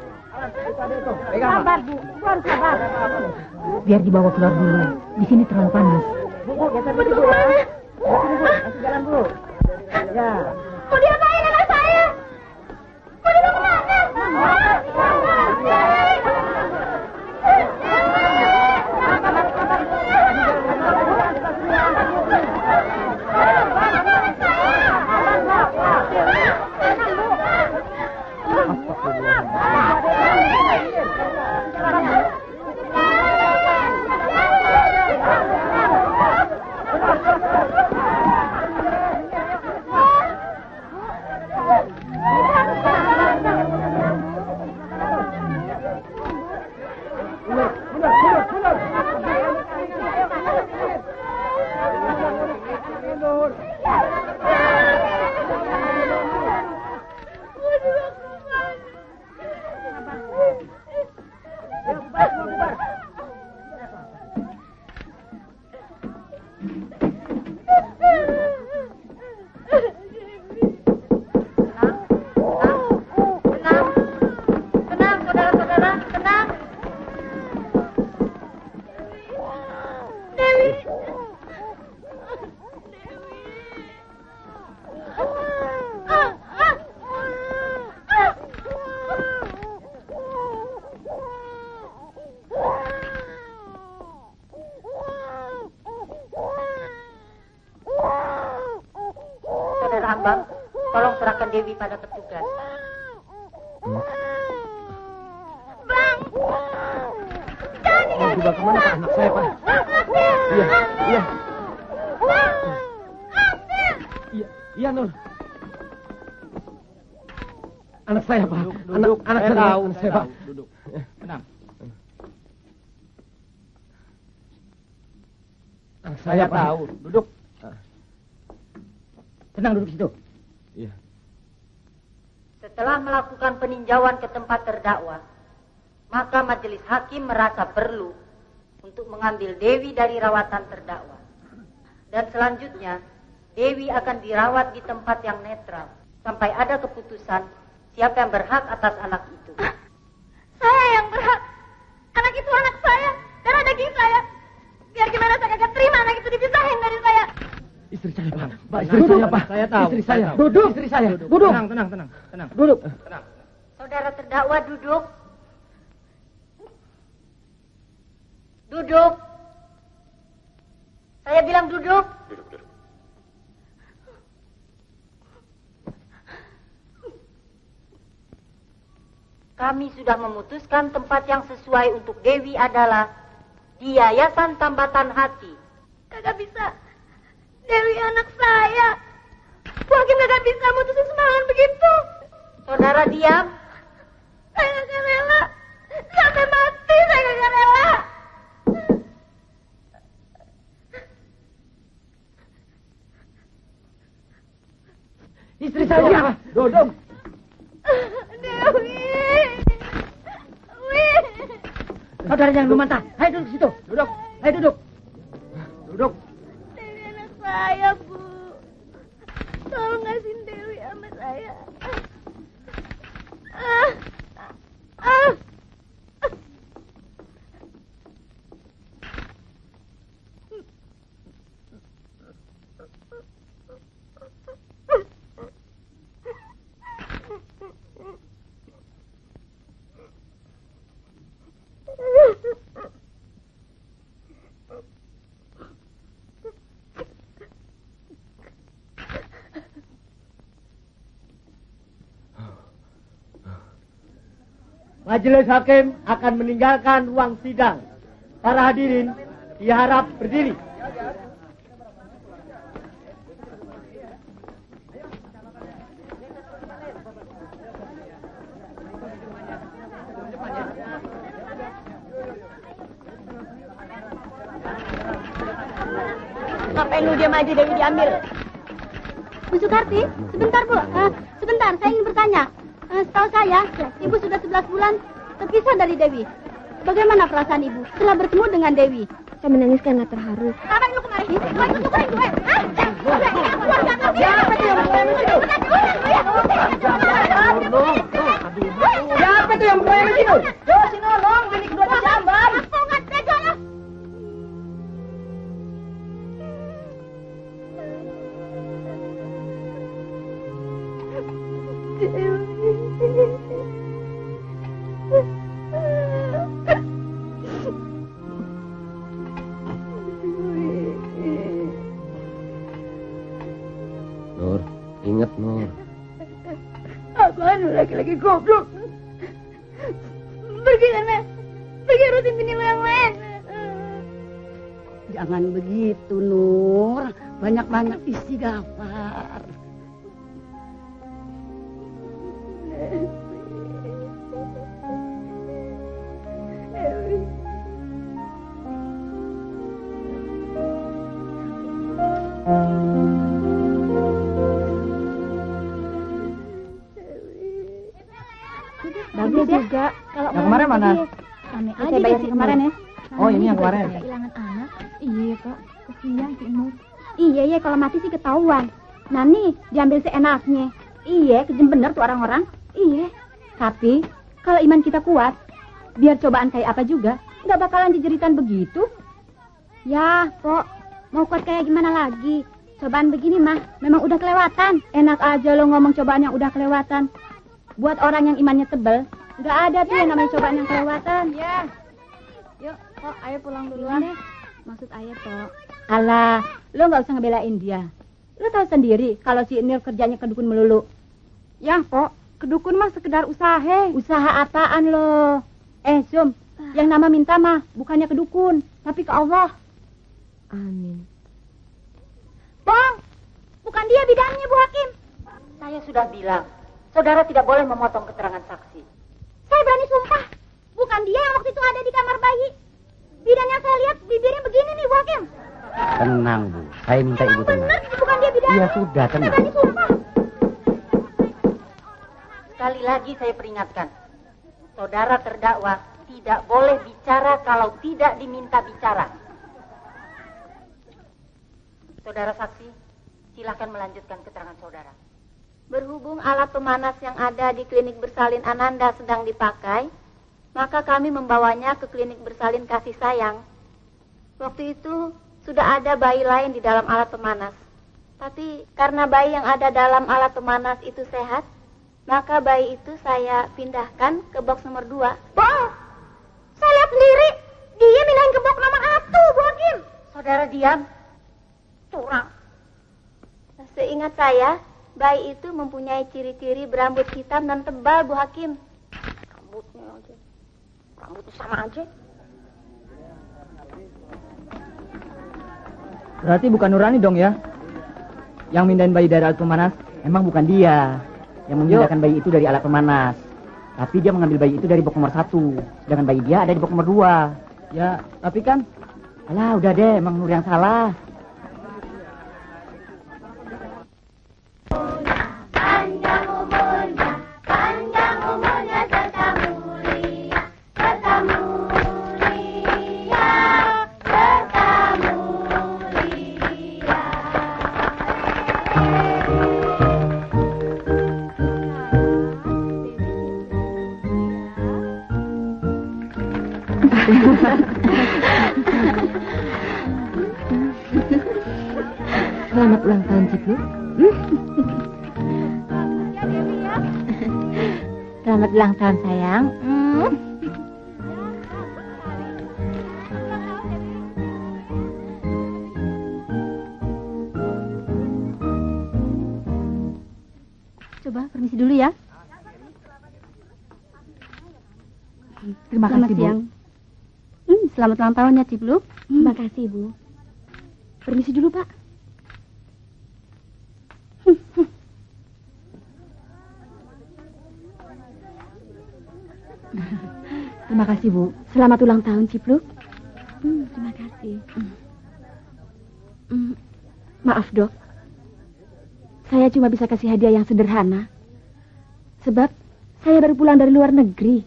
Sabar, Bu. Bu harus sabar. Biar dibawa keluar dulu. Di sini terlalu panas. Bu, geser dulu, Bu, ya. Kasih jalan, Bu. Ya. Mau diapain anak saya? Mau dibawa kemana? Ambang, tolong serahkan Dewi pada petugas. Bang! Mau dibawa kemana Pak? Anak saya, Pak. Iya, iya. Iya, Nur. Anak saya, Pak. Duduk. Anak saya saya, tahu, anak saya saya, Pak. tahu. Duduk. Tenang. Anak Saya Pak. tahu. Duduk. Tenang, duduk situ. Iya. Setelah melakukan peninjauan ke tempat terdakwa, maka majelis hakim merasa perlu untuk mengambil Dewi dari rawatan terdakwa. Dan selanjutnya, Dewi akan dirawat di tempat yang netral sampai ada keputusan siapa yang berhak atas anak itu. Saya yang berhak. Anak itu anak saya, darah daging saya. Biar gimana saya kagak terima anak itu dipisahin dari saya. Istri saya, Pak. Pak, istri saya, Pak. Saya tahu. Istri saya. Duduk. Istri saya. Duduk. Tenang. Duduk. Tenang. Saudara terdakwa duduk. Duduk. Saya bilang duduk. Duduk. Kami sudah memutuskan tempat yang sesuai untuk Dewi adalah di Yayasan Tambatan Hati. Kagak bisa. Dewi anak saya. Bu Hakim kagak bisa mutusin sembarangan begitu. Saudara diam. Saya kagak rela. Sampai mati saya kagak rela. Istri saya. Duduk. Dewi. Saudara jangan membantah. Ayo duduk situ. Duduk. Ayo duduk. Duduk. Dewi anak saya, Bu. Tolong ngasihin Dewi sama saya. Majelis hakim akan meninggalkan ruang sidang. Para hadirin diharap berdiri. Ngapain lu diam aja, Dewi diambil? Bu Sukarti, sebentar Bu. Sebentar, saya ingin bertanya. Setahu saya, Ibu sudah 11 bulan terpisah dari Dewi. Bagaimana perasaan Ibu setelah bertemu dengan Dewi? Saya menangis karena terharu. Kapan lu kemarin? Siapa tuh yang berani sini? Yo, sini nolong, ini kedua dijamban. Aku nggak tega loh. Nur, ingat Nur. Apaan lu laki-laki goblok? Pergi sana. Pergi urusin bini lu yang lain. Jangan begitu, Nur. Banyak-banyak istighfar. Bagus juga. Kalau yang kemarin mana? Saya bayar kemarin ya. Oh, ini yang kemarin. Kehilangan anak. Iya, Pak. Kesian si Nur. Iya, kalau mati sih ketahuan. Nah nih, diambil seenaknya. Iya, kejem bener tuh orang-orang. Iya. Tapi, kalau iman kita kuat, biar cobaan kayak apa juga, nggak bakalan dijeritan begitu. Ya, Pok. Mau kuat kayak gimana lagi? Cobaan begini mah, memang udah kelewatan. Enak aja lo ngomong cobaan yang udah kelewatan. Buat orang yang imannya tebel, nggak ada tuh yang namanya cobaan yang kelewatan. Ya. Yuk, Pok, ayo pulang duluan ya. Maksud ayah, Pok. Alah, lo nggak usah ngebelain dia. Lo tahu sendiri kalau si Nil kerjanya ke dukun melulu. Ya, Pok, ke dukun mah sekedar usaha. Usaha apaan lo? Zum, yang nama minta mah bukannya ke dukun, tapi ke Allah. Amin. Bang, bukan dia bidangnya, Bu Hakim. Saya sudah bilang, saudara tidak boleh memotong keterangan saksi. Saya berani sumpah, bukan dia yang waktu itu ada di kamar bayi. Bidan yang saya lihat bibirnya begini nih, Bu Hakim. Tenang, Bu. Saya minta Ibu tenang. Bener, bukan dia bidangnya. Iya, sudah, tenang. Saya berani sumpah. Sekali lagi saya peringatkan, saudara terdakwa tidak boleh bicara kalau tidak diminta bicara. Saudara saksi, silahkan melanjutkan keterangan saudara. Berhubung alat pemanas yang ada di klinik bersalin Ananda sedang dipakai, maka kami membawanya ke klinik bersalin kasih sayang. Waktu itu sudah ada bayi lain di dalam alat pemanas. Tapi karena bayi yang ada dalam alat pemanas itu sehat, maka bayi itu saya pindahkan ke box nomor 2. Bang, saya lihat sendiri. Dia pindahin ke box nomor 1, Bu Hakim. Saudara diam. Curang. Seingat saya, bayi itu mempunyai ciri-ciri berambut hitam dan tebal, Bu Hakim. Rambutnya sama aja. Berarti bukan Nurani dong ya? Yang mindahin bayi dari alat pemanas, emang bukan dia. Yang memindahkan bayi itu dari alat pemanas. Tapi dia mengambil bayi itu dari box nomor 1. Sedangkan bayi dia ada di box nomor 2. Ya, tapi kan... Alah, udah deh, emang Nur yang salah. Selamat ulang tahun, Cipluk. Selamat ulang tahun, sayang. Coba permisi dulu ya. Terima Selamat kasih, Bu. siang. Selamat ulang tahun ya, Cipluk. Terima kasih, Bu. Permisi dulu, Pak. Terima kasih, Bu. Selamat ulang tahun, Cipluk. Terima kasih. Maaf, Dok. Saya cuma bisa kasih hadiah yang sederhana. Sebab saya baru pulang dari luar negeri.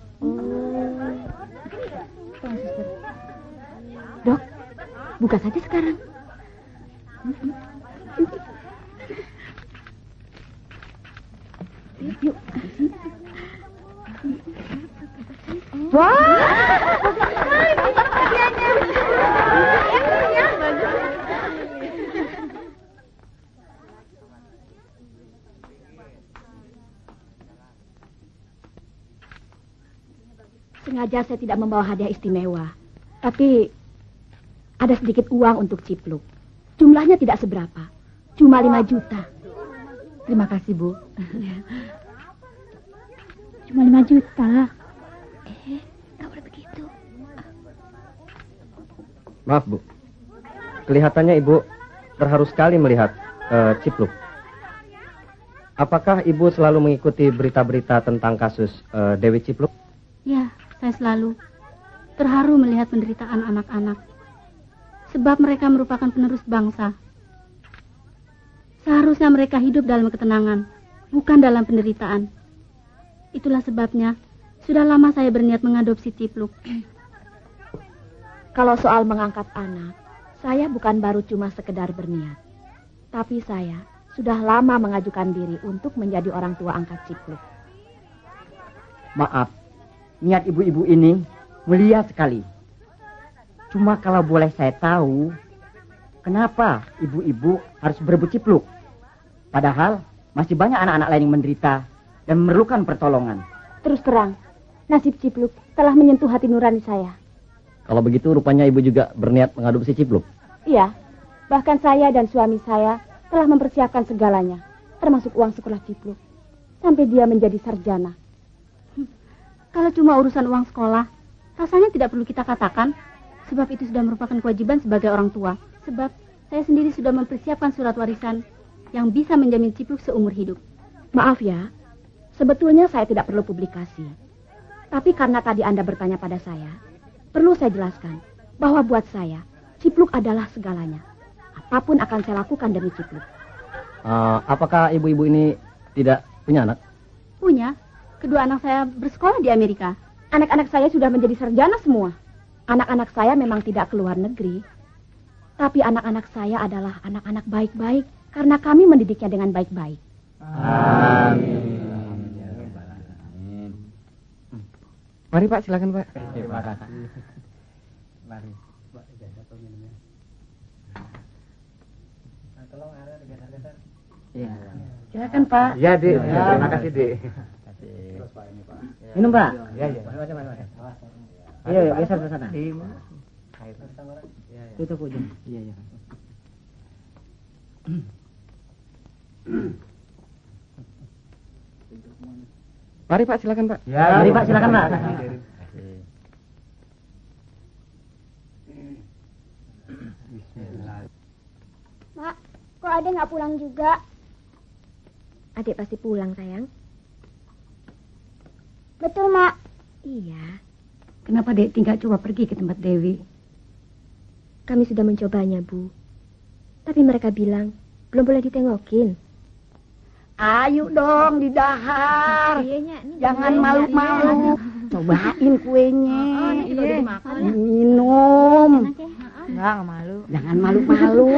Dok, buka saja sekarang. Yuk. Wah. Sengaja saya tidak membawa hadiah istimewa. Tapi ada sedikit uang untuk Cipluk. Jumlahnya tidak seberapa. Cuma 5 juta. Terima kasih, Bu. Cuma 5 juta. Gak boleh begitu. Maaf, Bu. Kelihatannya Ibu terharu sekali melihat Cipluk. Apakah Ibu selalu mengikuti berita-berita tentang kasus Dewi Cipluk? Ya, saya selalu terharu melihat penderitaan anak-anak. Sebab mereka merupakan penerus bangsa. Seharusnya mereka hidup dalam ketenangan, bukan dalam penderitaan. Itulah sebabnya sudah lama saya berniat mengadopsi Cipluk. Kalau soal mengangkat anak, saya bukan baru cuma sekedar berniat. Tapi saya sudah lama mengajukan diri untuk menjadi orang tua angkat Cipluk. Maaf, niat ibu-ibu ini mulia sekali. Cuma kalau boleh saya tahu, kenapa ibu-ibu harus berebut Cipluk? Padahal masih banyak anak-anak lain yang menderita dan memerlukan pertolongan. Terus terang, nasib Cipluk telah menyentuh hati nurani saya. Kalau begitu rupanya ibu juga berniat mengadopsi Cipluk. Iya, bahkan saya dan suami saya telah mempersiapkan segalanya, termasuk uang sekolah Cipluk, sampai dia menjadi sarjana. Kalau cuma urusan uang sekolah, rasanya tidak perlu kita katakan, sebab itu sudah merupakan kewajiban sebagai orang tua. Sebab saya sendiri sudah mempersiapkan surat warisan yang bisa menjamin Cipluk seumur hidup. Maaf ya, sebetulnya saya tidak perlu publikasi. Tapi karena tadi Anda bertanya pada saya, perlu saya jelaskan bahwa buat saya, Cipluk adalah segalanya. Apapun akan saya lakukan demi Cipluk. Apakah ibu-ibu ini tidak punya anak? Punya. Kedua anak saya bersekolah di Amerika. Anak-anak saya sudah menjadi sarjana semua. Anak-anak saya memang tidak keluar negeri. Tapi anak-anak saya adalah anak-anak baik-baik karena kami mendidiknya dengan baik-baik. Amin. Mari Pak, silakan Pak. Terima kasih. Mari. Ya. Silakan Pak. Iya, Dik. Terima kasih, Dik. Minum, Pak. Iya. Iya, geser ke sana. Tutup ujung. Iya. Mari Pak, silakan Pak. Ya, mari Pak, silakan Pak. Mak, kok Ade nggak pulang juga? Adik pasti pulang, sayang. Betul, Mak. Iya, Kenapa Dek tinggal coba pergi ke tempat Dewi? kami sudah mencobanya, Bu. Tapi mereka bilang, belum boleh ditengokin. Ayo dong didahar. Jangan Iya, malu-malu. Cobain kuenya. Iya. Minum. Enggak malu. Jangan malu-malu.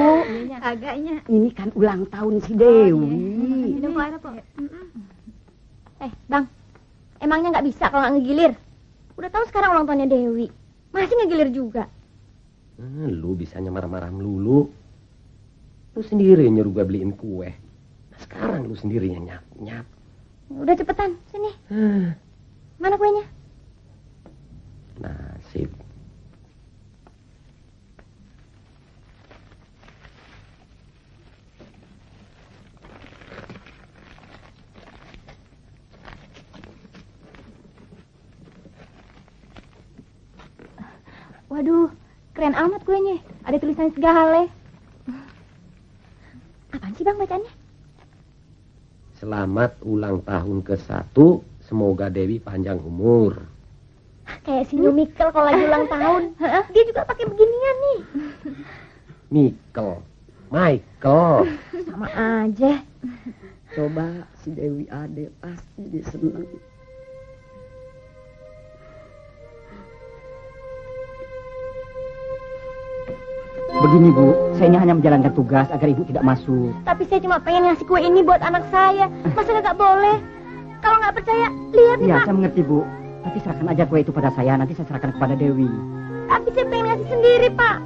Agaknya. Ini kan ulang tahun si Dewi. Minum kok enak kok. Bang, emangnya nggak bisa kalau nggak ngegilir? Udah tahu sekarang ulang tahunnya Dewi. Masih ngegilir juga. Lu bisanya marah-marah melulu. Lu sendiri yang nyuruh gue beliin kue. Nah, sekarang lu sendiri yang nyap-nyap. Udah cepetan, sini. Mana kuenya? Nasib. Waduh, keren amat kuenya. Ada tulisan segala. Apaan sih Bang bacaannya? Selamat ulang tahun ke-1, semoga Dewi panjang umur. Kayak si Mikel kalau lagi ulang tahun. Dia juga pakai beginian nih. Michael. Sama aja. Coba si Dewi Ade pasti dia senang. Begini Bu, saya hanya menjalankan tugas agar Ibu tidak masuk. Tapi saya cuma pengen ngasih kue ini buat anak saya. Masa nggak boleh? Kalau nggak percaya, lihat nih Iya, Pak. saya mengerti Bu. Tapi serahkan aja kue itu pada saya, nanti saya serahkan kepada Dewi. Tapi saya pengen ngasih sendiri Pak.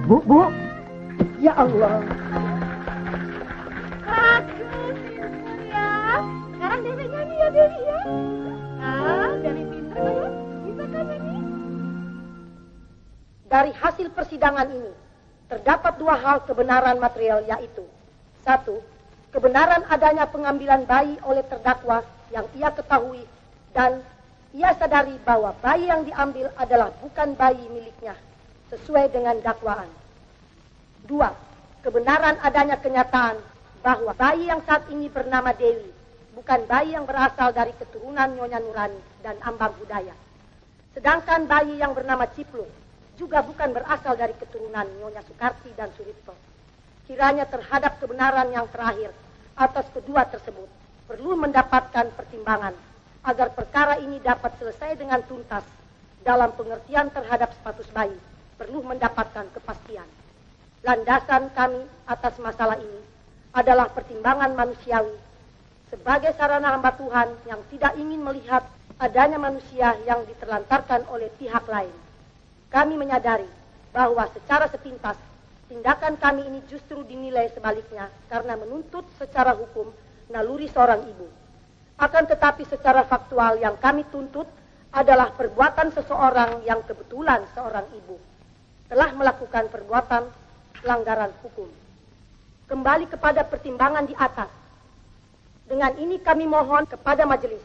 Bu. Ya Allah. Bagus ya. Sekarang Dewi nyanyi ya Dewi ya. Dewi pintar ya. Bisa kan nyanyi? Dari hasil persidangan ini, terdapat 2 hal kebenaran material, yaitu 1. Kebenaran adanya pengambilan bayi oleh terdakwa yang ia ketahui dan ia sadari bahwa bayi yang diambil adalah bukan bayi miliknya, sesuai dengan dakwaan. 2. Kebenaran adanya kenyataan bahwa bayi yang saat ini bernama Dewi bukan bayi yang berasal dari keturunan Nyonya Nurani dan Ambang Budaya. Sedangkan bayi yang bernama Cipluk juga bukan berasal dari keturunan Nyonya Sukarti dan Suripto. Kiranya terhadap kebenaran yang terakhir atas kedua tersebut perlu mendapatkan pertimbangan agar perkara ini dapat selesai dengan tuntas. Dalam pengertian terhadap status bayi perlu mendapatkan kepastian. Landasan kami atas masalah ini adalah pertimbangan manusiawi sebagai sarana hamba Tuhan yang tidak ingin melihat adanya manusia yang diterlantarkan oleh pihak lain. Kami menyadari bahwa secara sepintas tindakan kami ini justru dinilai sebaliknya karena menuntut secara hukum naluri seorang ibu. Akan tetapi secara faktual yang kami tuntut adalah perbuatan seseorang yang kebetulan seorang ibu telah melakukan perbuatan pelanggaran hukum. Kembali kepada pertimbangan di atas. Dengan ini kami mohon kepada majelis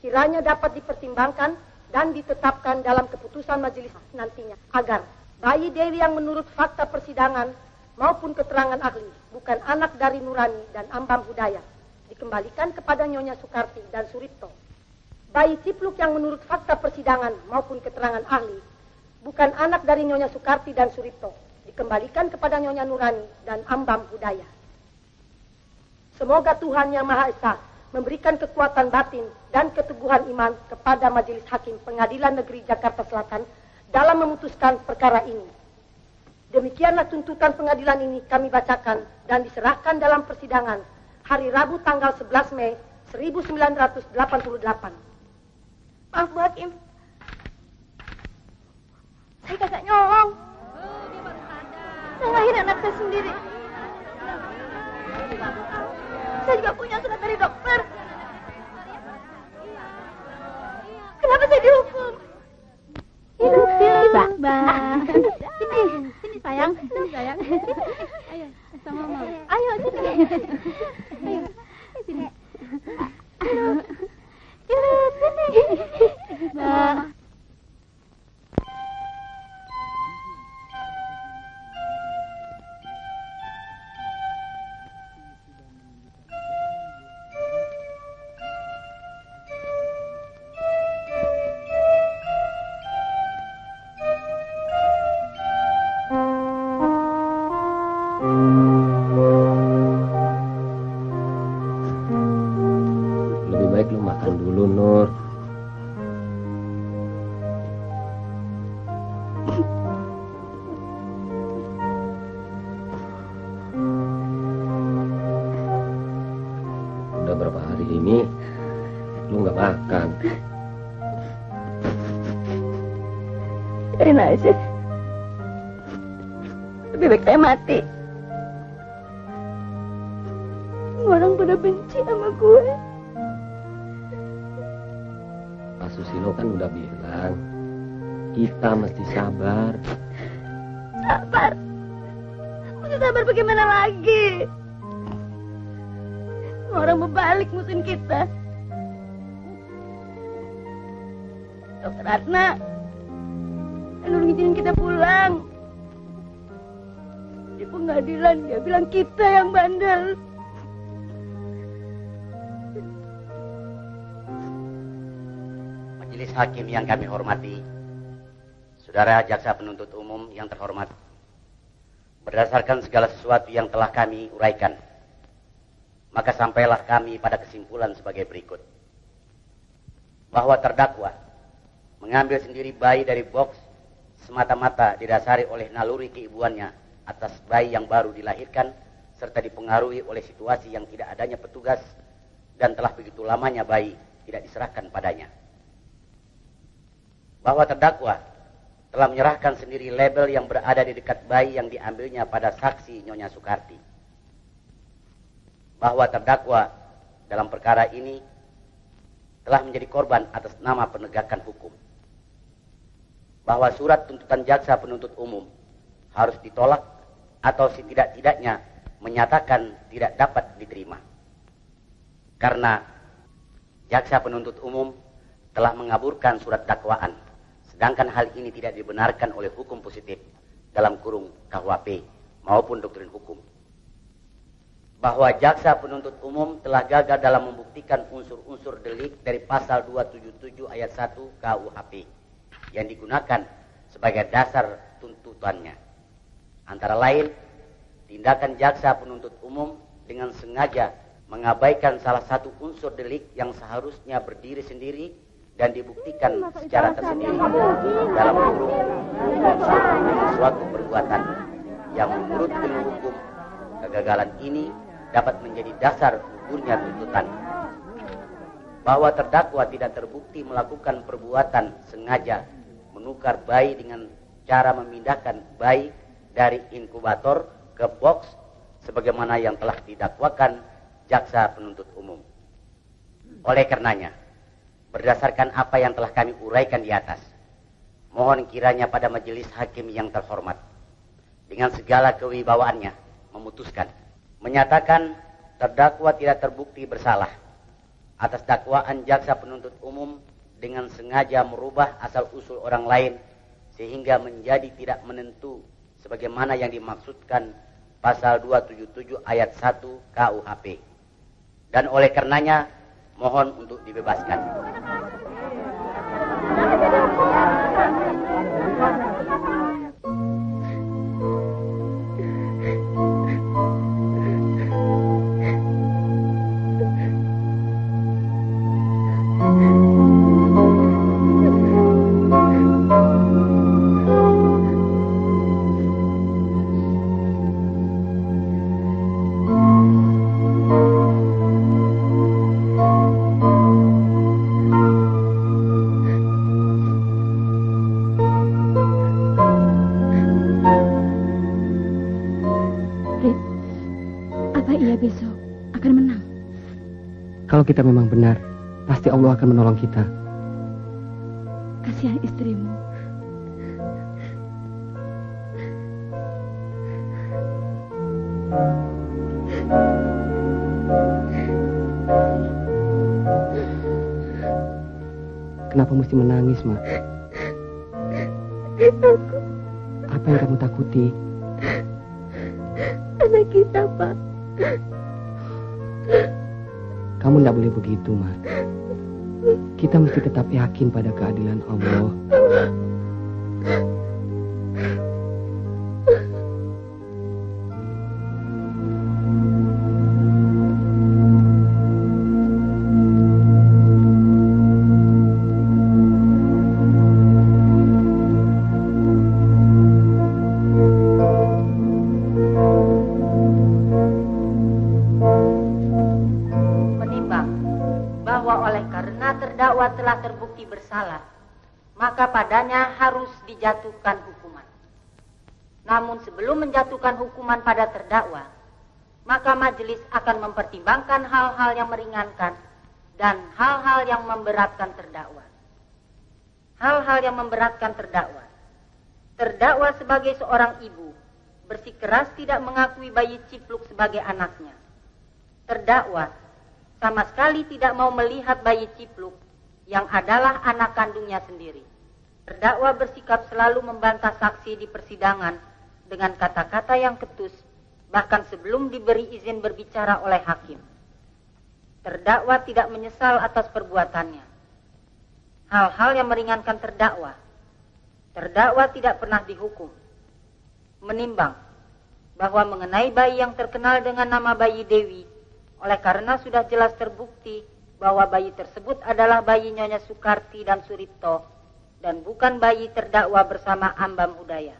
kiranya dapat dipertimbangkan dan ditetapkan dalam keputusan majelis nantinya agar bayi Dewi yang menurut fakta persidangan maupun keterangan ahli bukan anak dari Nurani dan Ambang Budaya dikembalikan kepada Nyonya Sukarti dan Suripto. Bayi Cipluk yang menurut fakta persidangan maupun keterangan ahli bukan anak dari Nyonya Sukarti dan Suripto dikembalikan kepada Nyonya Nurani dan Ambang Budaya. Semoga Tuhan Yang Maha Esa memberikan kekuatan batin dan keteguhan iman kepada Majelis Hakim Pengadilan Negeri Jakarta Selatan dalam memutuskan perkara ini. Demikianlah tuntutan pengadilan ini kami bacakan dan diserahkan dalam persidangan hari Rabu tanggal 11 Mei 1988. Maaf Bu Hakim. Saya kagak nyolong. Saya ngelahirin anak saya sendiri. Saya juga punya surat dari dokter. Kenapa saya dihukum? Hidup Bang. Sini sayang. Ayo sama Mama. Ayo sini. Ayo sini. Sini. Bang. Lebih baik lu makan dulu, Nur. Udah berapa hari ini lu nggak makan? Biarin aja. Lebih baik saya mati. Orang pada benci sama gue. Pak Susilo kan udah bilang kita mesti sabar. Sabar. Mesti sabar bagaimana lagi? Orang berbalik musuhin kita. Dokter Ratna Nur ngizinin kita pulang. Di pengadilan dia bilang kita yang bandel. Majelis hakim yang kami hormati, saudara jaksa penuntut umum yang terhormat, berdasarkan segala sesuatu yang telah kami uraikan, maka sampailah kami pada kesimpulan sebagai berikut. Bahwa terdakwa mengambil sendiri bayi dari box semata-mata didasari oleh naluri keibuannya atas bayi yang baru dilahirkan, serta dipengaruhi oleh situasi yang tidak adanya petugas dan telah begitu lamanya bayi tidak diserahkan padanya. Bahwa terdakwa telah menyerahkan sendiri label yang berada di dekat bayi yang diambilnya pada saksi Nyonya Sukarti. Bahwa terdakwa dalam perkara ini telah menjadi korban atas nama penegakan hukum. Bahwa surat tuntutan jaksa penuntut umum harus ditolak atau setidak-tidaknya menyatakan tidak dapat diterima. Karena jaksa penuntut umum telah mengaburkan surat dakwaan, sedangkan hal ini tidak dibenarkan oleh hukum positif dalam kurung KUHP maupun doktrin hukum. Bahwa jaksa penuntut umum telah gagal dalam membuktikan unsur-unsur delik dari pasal 277 ayat 1 KUHP yang digunakan sebagai dasar tuntutannya. Antara lain, tindakan jaksa penuntut umum dengan sengaja mengabaikan salah satu unsur delik yang seharusnya berdiri sendiri dan dibuktikan secara tersendiri dalam kurung unsur suatu perbuatan yang menurut ilmu hukum kegagalan ini dapat menjadi dasar gugurnya tuntutan. Bahwa terdakwa tidak terbukti melakukan perbuatan sengaja menukar bayi dengan cara memindahkan bayi dari inkubator ke box sebagaimana yang telah didakwakan jaksa penuntut umum. Oleh karenanya, berdasarkan apa yang telah kami uraikan di atas, mohon kiranya pada majelis hakim yang terhormat dengan segala kewibawaannya memutuskan, menyatakan terdakwa tidak terbukti bersalah atas dakwaan jaksa penuntut umum dengan sengaja merubah asal-usul orang lain sehingga menjadi tidak menentu sebagaimana yang dimaksudkan pasal 277 ayat 1 KUHP. Dan oleh karenanya mohon untuk dibebaskan. Kalau kita memang benar, pasti Allah akan menolong kita. Kasihan istrimu. Kenapa mesti menangis, Ma? Apa yang kamu takuti? Anak kita, Pak. Kamu tidak boleh begitu, Ma. Kita mesti tetap yakin pada keadilan Allah. Telah terbukti bersalah, maka padanya harus dijatuhkan hukuman. Namun sebelum menjatuhkan hukuman pada terdakwa, maka majelis akan mempertimbangkan hal-hal yang meringankan dan hal-hal yang memberatkan terdakwa. Hal-hal yang memberatkan terdakwa. Terdakwa sebagai seorang ibu bersikeras tidak mengakui bayi Cipluk sebagai anaknya. Terdakwa sama sekali tidak mau melihat bayi Cipluk yang adalah anak kandungnya sendiri. Terdakwa bersikap selalu membantah saksi di persidangan dengan kata-kata yang ketus, bahkan sebelum diberi izin berbicara oleh hakim. Terdakwa tidak menyesal atas perbuatannya. Hal-hal yang meringankan terdakwa. Terdakwa tidak pernah dihukum. Menimbang bahwa mengenai bayi yang terkenal dengan nama bayi Dewi, oleh karena sudah jelas terbukti bahwa bayi tersebut adalah bayi Nyonya Sukarti dan Suripto dan bukan bayi terdakwa bersama Ambam Udaya.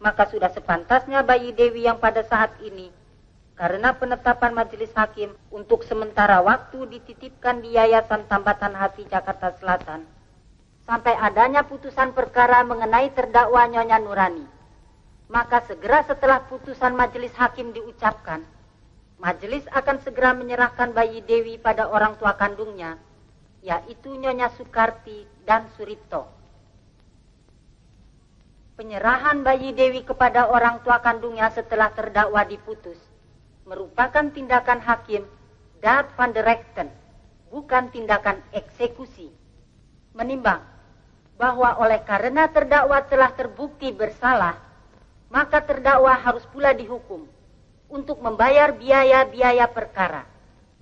Maka sudah sepantasnya bayi Dewi yang pada saat ini, karena penetapan majelis hakim untuk sementara waktu dititipkan di Yayasan Tambatan Hati Jakarta Selatan, sampai adanya putusan perkara mengenai terdakwa Nyonya Nurani. Maka segera setelah putusan majelis hakim diucapkan, majelis akan segera menyerahkan bayi Dewi pada orang tua kandungnya, yaitu Nyonya Sukarti dan Suripto. Penyerahan bayi Dewi kepada orang tua kandungnya setelah terdakwa diputus merupakan tindakan hakim daad van der rechten, bukan tindakan eksekusi. Menimbang bahwa oleh karena terdakwa telah terbukti bersalah, maka terdakwa harus pula dihukum untuk membayar biaya-biaya perkara.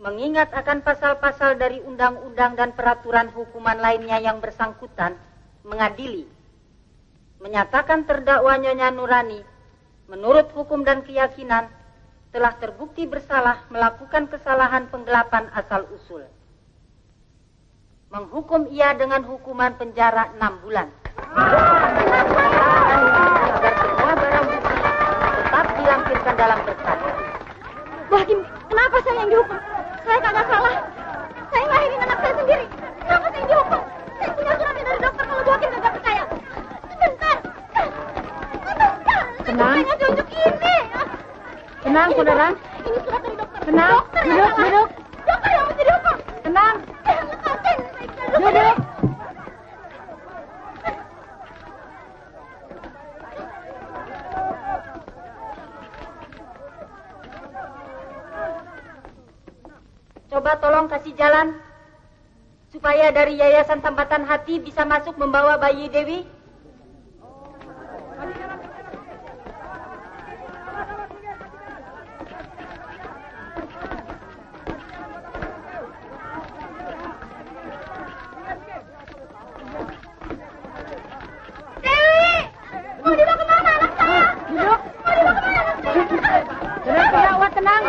Mengingat akan pasal-pasal dari undang-undang dan peraturan hukuman lainnya yang bersangkutan, mengadili, menyatakan terdakwa Nyonya Nurani, menurut hukum dan keyakinan, telah terbukti bersalah melakukan kesalahan penggelapan asal-usul. Menghukum ia dengan hukuman penjara 6 bulan. Agar semua barang bukti tetap dilampirkan dalam berkas. Bu Hakim, kenapa saya yang dihukum? Saya kagak salah. Saya ngelahirin anak saya sendiri. Kenapa saya yang dihukum? Saya punya suratnya dari dokter kalau Bu Hakim nggak percaya. Sebentar. Tenang. Saya ngasih unjuk ini. Tenang, saudara. Ini surat dari dokter. Tenang. Dokter yang Duduk, salah. duduk. Dokter yang mesti dihukum. Tenang. Lepasin. Duduk. Coba tolong kasih jalan supaya dari Yayasan Tambatan Hati bisa masuk membawa bayi Dewi. Dewi! Mau dibawa kemana anak saya? Duduk. Mau dibawa kemana anak saya? Tenang, terdakwa, tenang.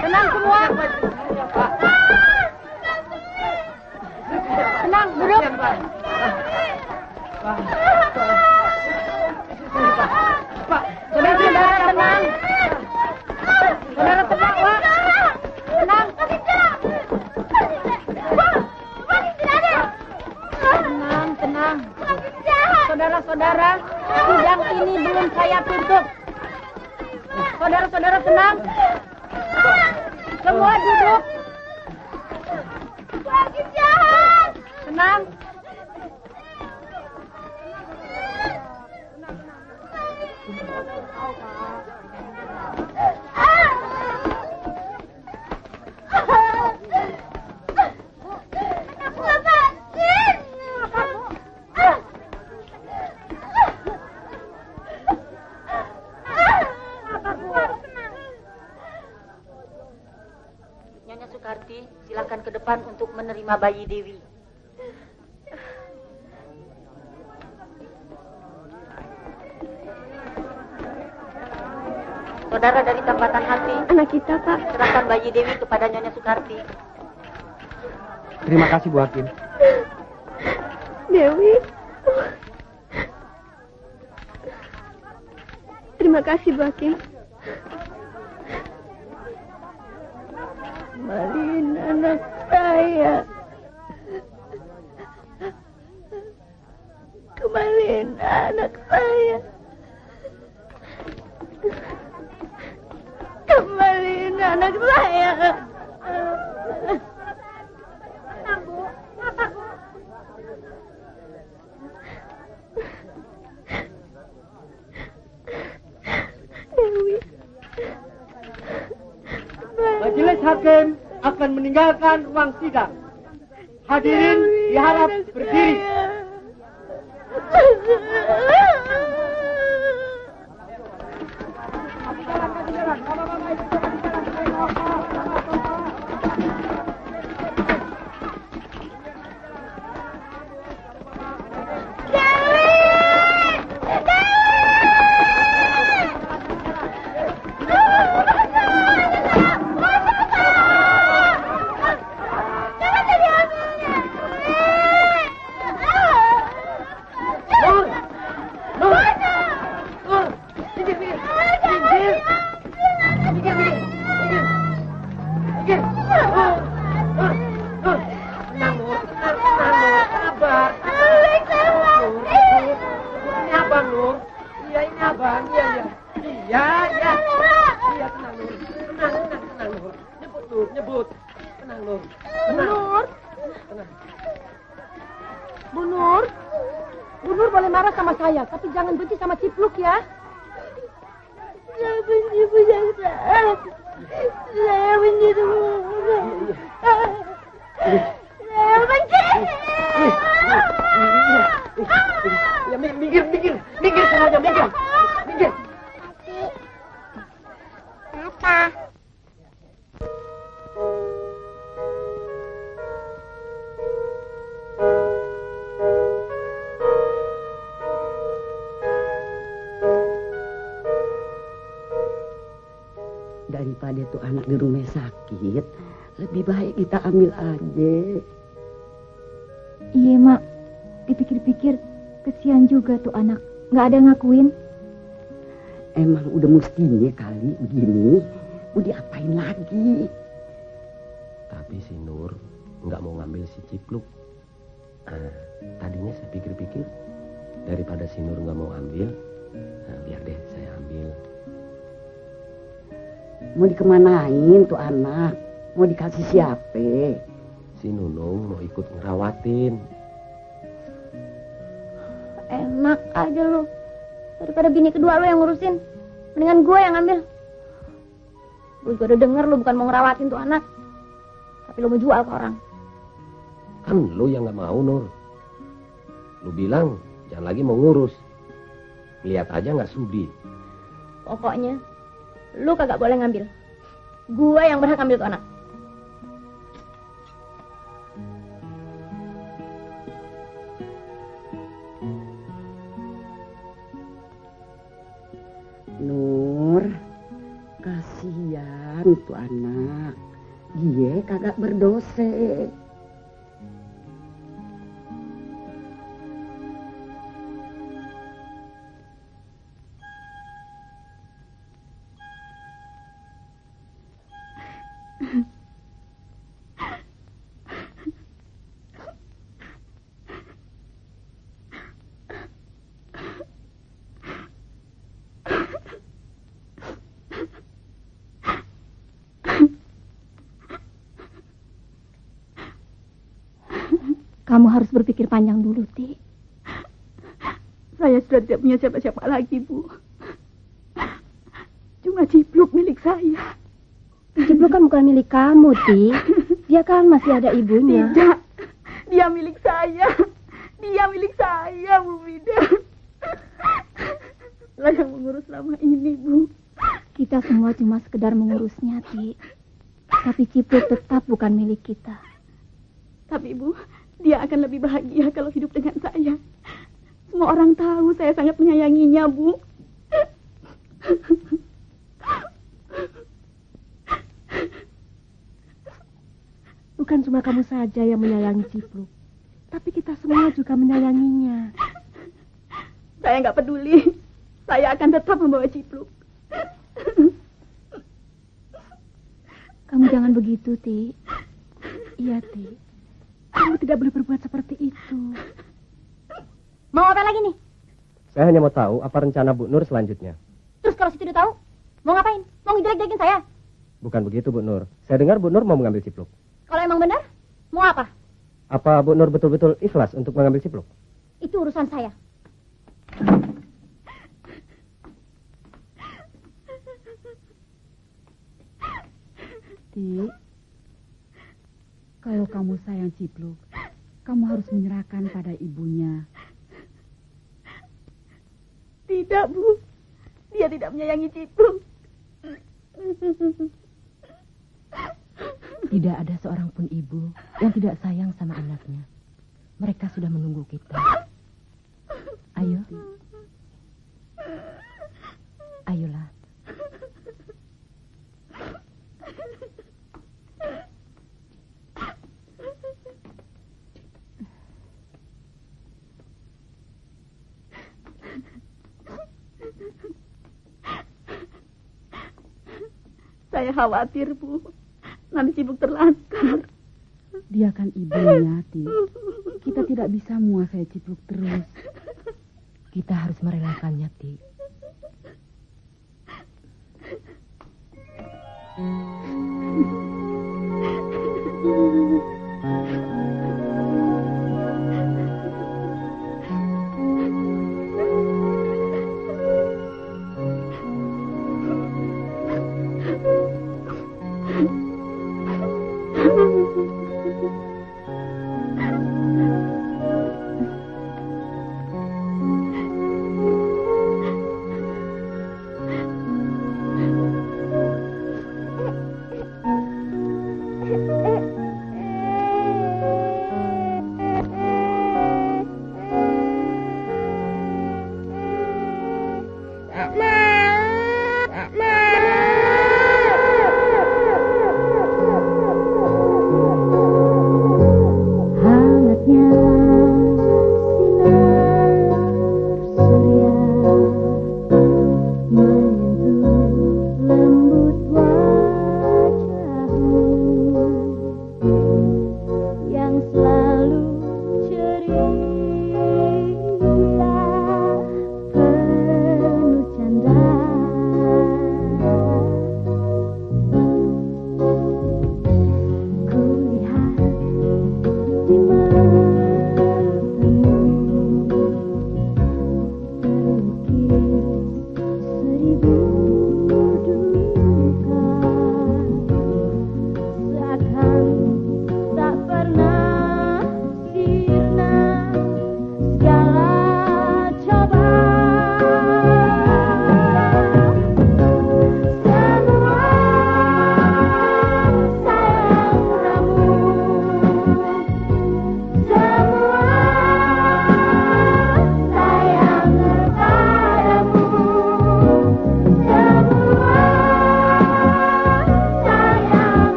Tenang semua. Tenang, duduk. Pak, saudara tenang. Saudara terdakwa. Tenang. Tenang, tenang. Saudara-saudara, sidang ini belum saya tutup. Saudara-saudara tenang. Semua duduk. Hakim jahat. Tenang. Nyonya Sukarti, silakan ke depan untuk menerima bayi Dewi. Saudara dari Tambatan Hati, Anak kita, Pak. serahkan bayi Dewi kepada Nyonya Sukarti. Terima kasih, Bu Hakim. Dewi. Terima kasih, Bu Hakim. Kembaliin anak saya. Kembaliin anak saya. Kembaliin anak saya. Dewi. Majelis hakim akan meninggalkan ruang sidang. Hadirin Dia harap berdiri. Bu Nur boleh marah sama saya, tapi jangan benci sama Cipluk ya. Saya benci Bu Jaksa. Saya benci semua. Saya benci. Ya, minggir semuanya, minggir. Apa? Daripada tuh anak di rumah sakit, lebih baik kita ambil aja. Iya, Mak. Dipikir-pikir, kesian juga tuh anak. Nggak ada ngakuin. Emang udah mestinya kali begini. Mau diapain lagi? Tapi si Nur nggak mau ngambil si Cipluk. Tadinya saya pikir-pikir, daripada si Nur nggak mau ambil, biar deh saya ambil. Mau dikemanain tuh anak? Mau dikasih siapa? Si Nunung mau ikut ngerawatin. Enak aja lu. Daripada bini kedua lu yang ngurusin, mendingan gue yang ambil. Gue juga udah denger lu bukan mau ngerawatin tuh anak, tapi lu mau jual ke orang. Kan lu yang nggak mau, Nur. Lu bilang jangan lagi mau ngurus. Lihat aja nggak sudi. Pokoknya lu kagak boleh ngambil. Gue yang berhak ambil tuh anak. Nur, kasihan tuh anak. Dia kagak berdosa. Kamu harus berpikir panjang dulu, Ti. Saya sudah tidak punya siapa-siapa lagi, Bu. Cuma Cipluk milik saya. Cipluk kan bukan milik kamu, Ti. Dia kan masih ada ibunya. Tidak. Dia milik saya. Dia milik saya, Bu Bida. Saya yang mengurus selama ini, Bu. Kita semua cuma sekedar mengurusnya, Ti. Tapi Cipluk tetap bukan milik kita. Tapi, Bu, dia akan lebih bahagia kalau hidup dengan saya. Semua orang tahu saya sangat menyayanginya, Bu. Bukan cuma kamu saja yang menyayangi Cipluk, tapi kita semua juga menyayanginya. Saya nggak peduli. Saya akan tetap membawa Cipluk. Kamu jangan begitu, Ti. Iya, Ti. Kamu tidak boleh berbuat seperti itu. Mau apa lagi nih? Saya hanya mau tahu apa rencana Bu Nur selanjutnya. Terus kalau situ udah tahu, mau ngapain? Mau ngejelek-jelekin saya? Bukan begitu, Bu Nur. Saya dengar Bu Nur mau mengambil Cipluk. Kalau emang benar, mau apa? Apa Bu Nur betul-betul ikhlas untuk mengambil Cipluk? Itu urusan saya. Ti, kalau kamu sayang Cipluk, kamu harus menyerahkan pada ibunya. Tidak, Bu. Dia tidak menyayangi Cipluk. Tidak ada seorang pun ibu yang tidak sayang sama anaknya. Mereka sudah menunggu kita. Ayo. Ayolah. Saya khawatir, Bu. Nanti Cipluk terlantar. Dia kan ibunya, Ti. Kita tidak bisa menguasai Cipluk terus. Kita harus merelakannya, Ti.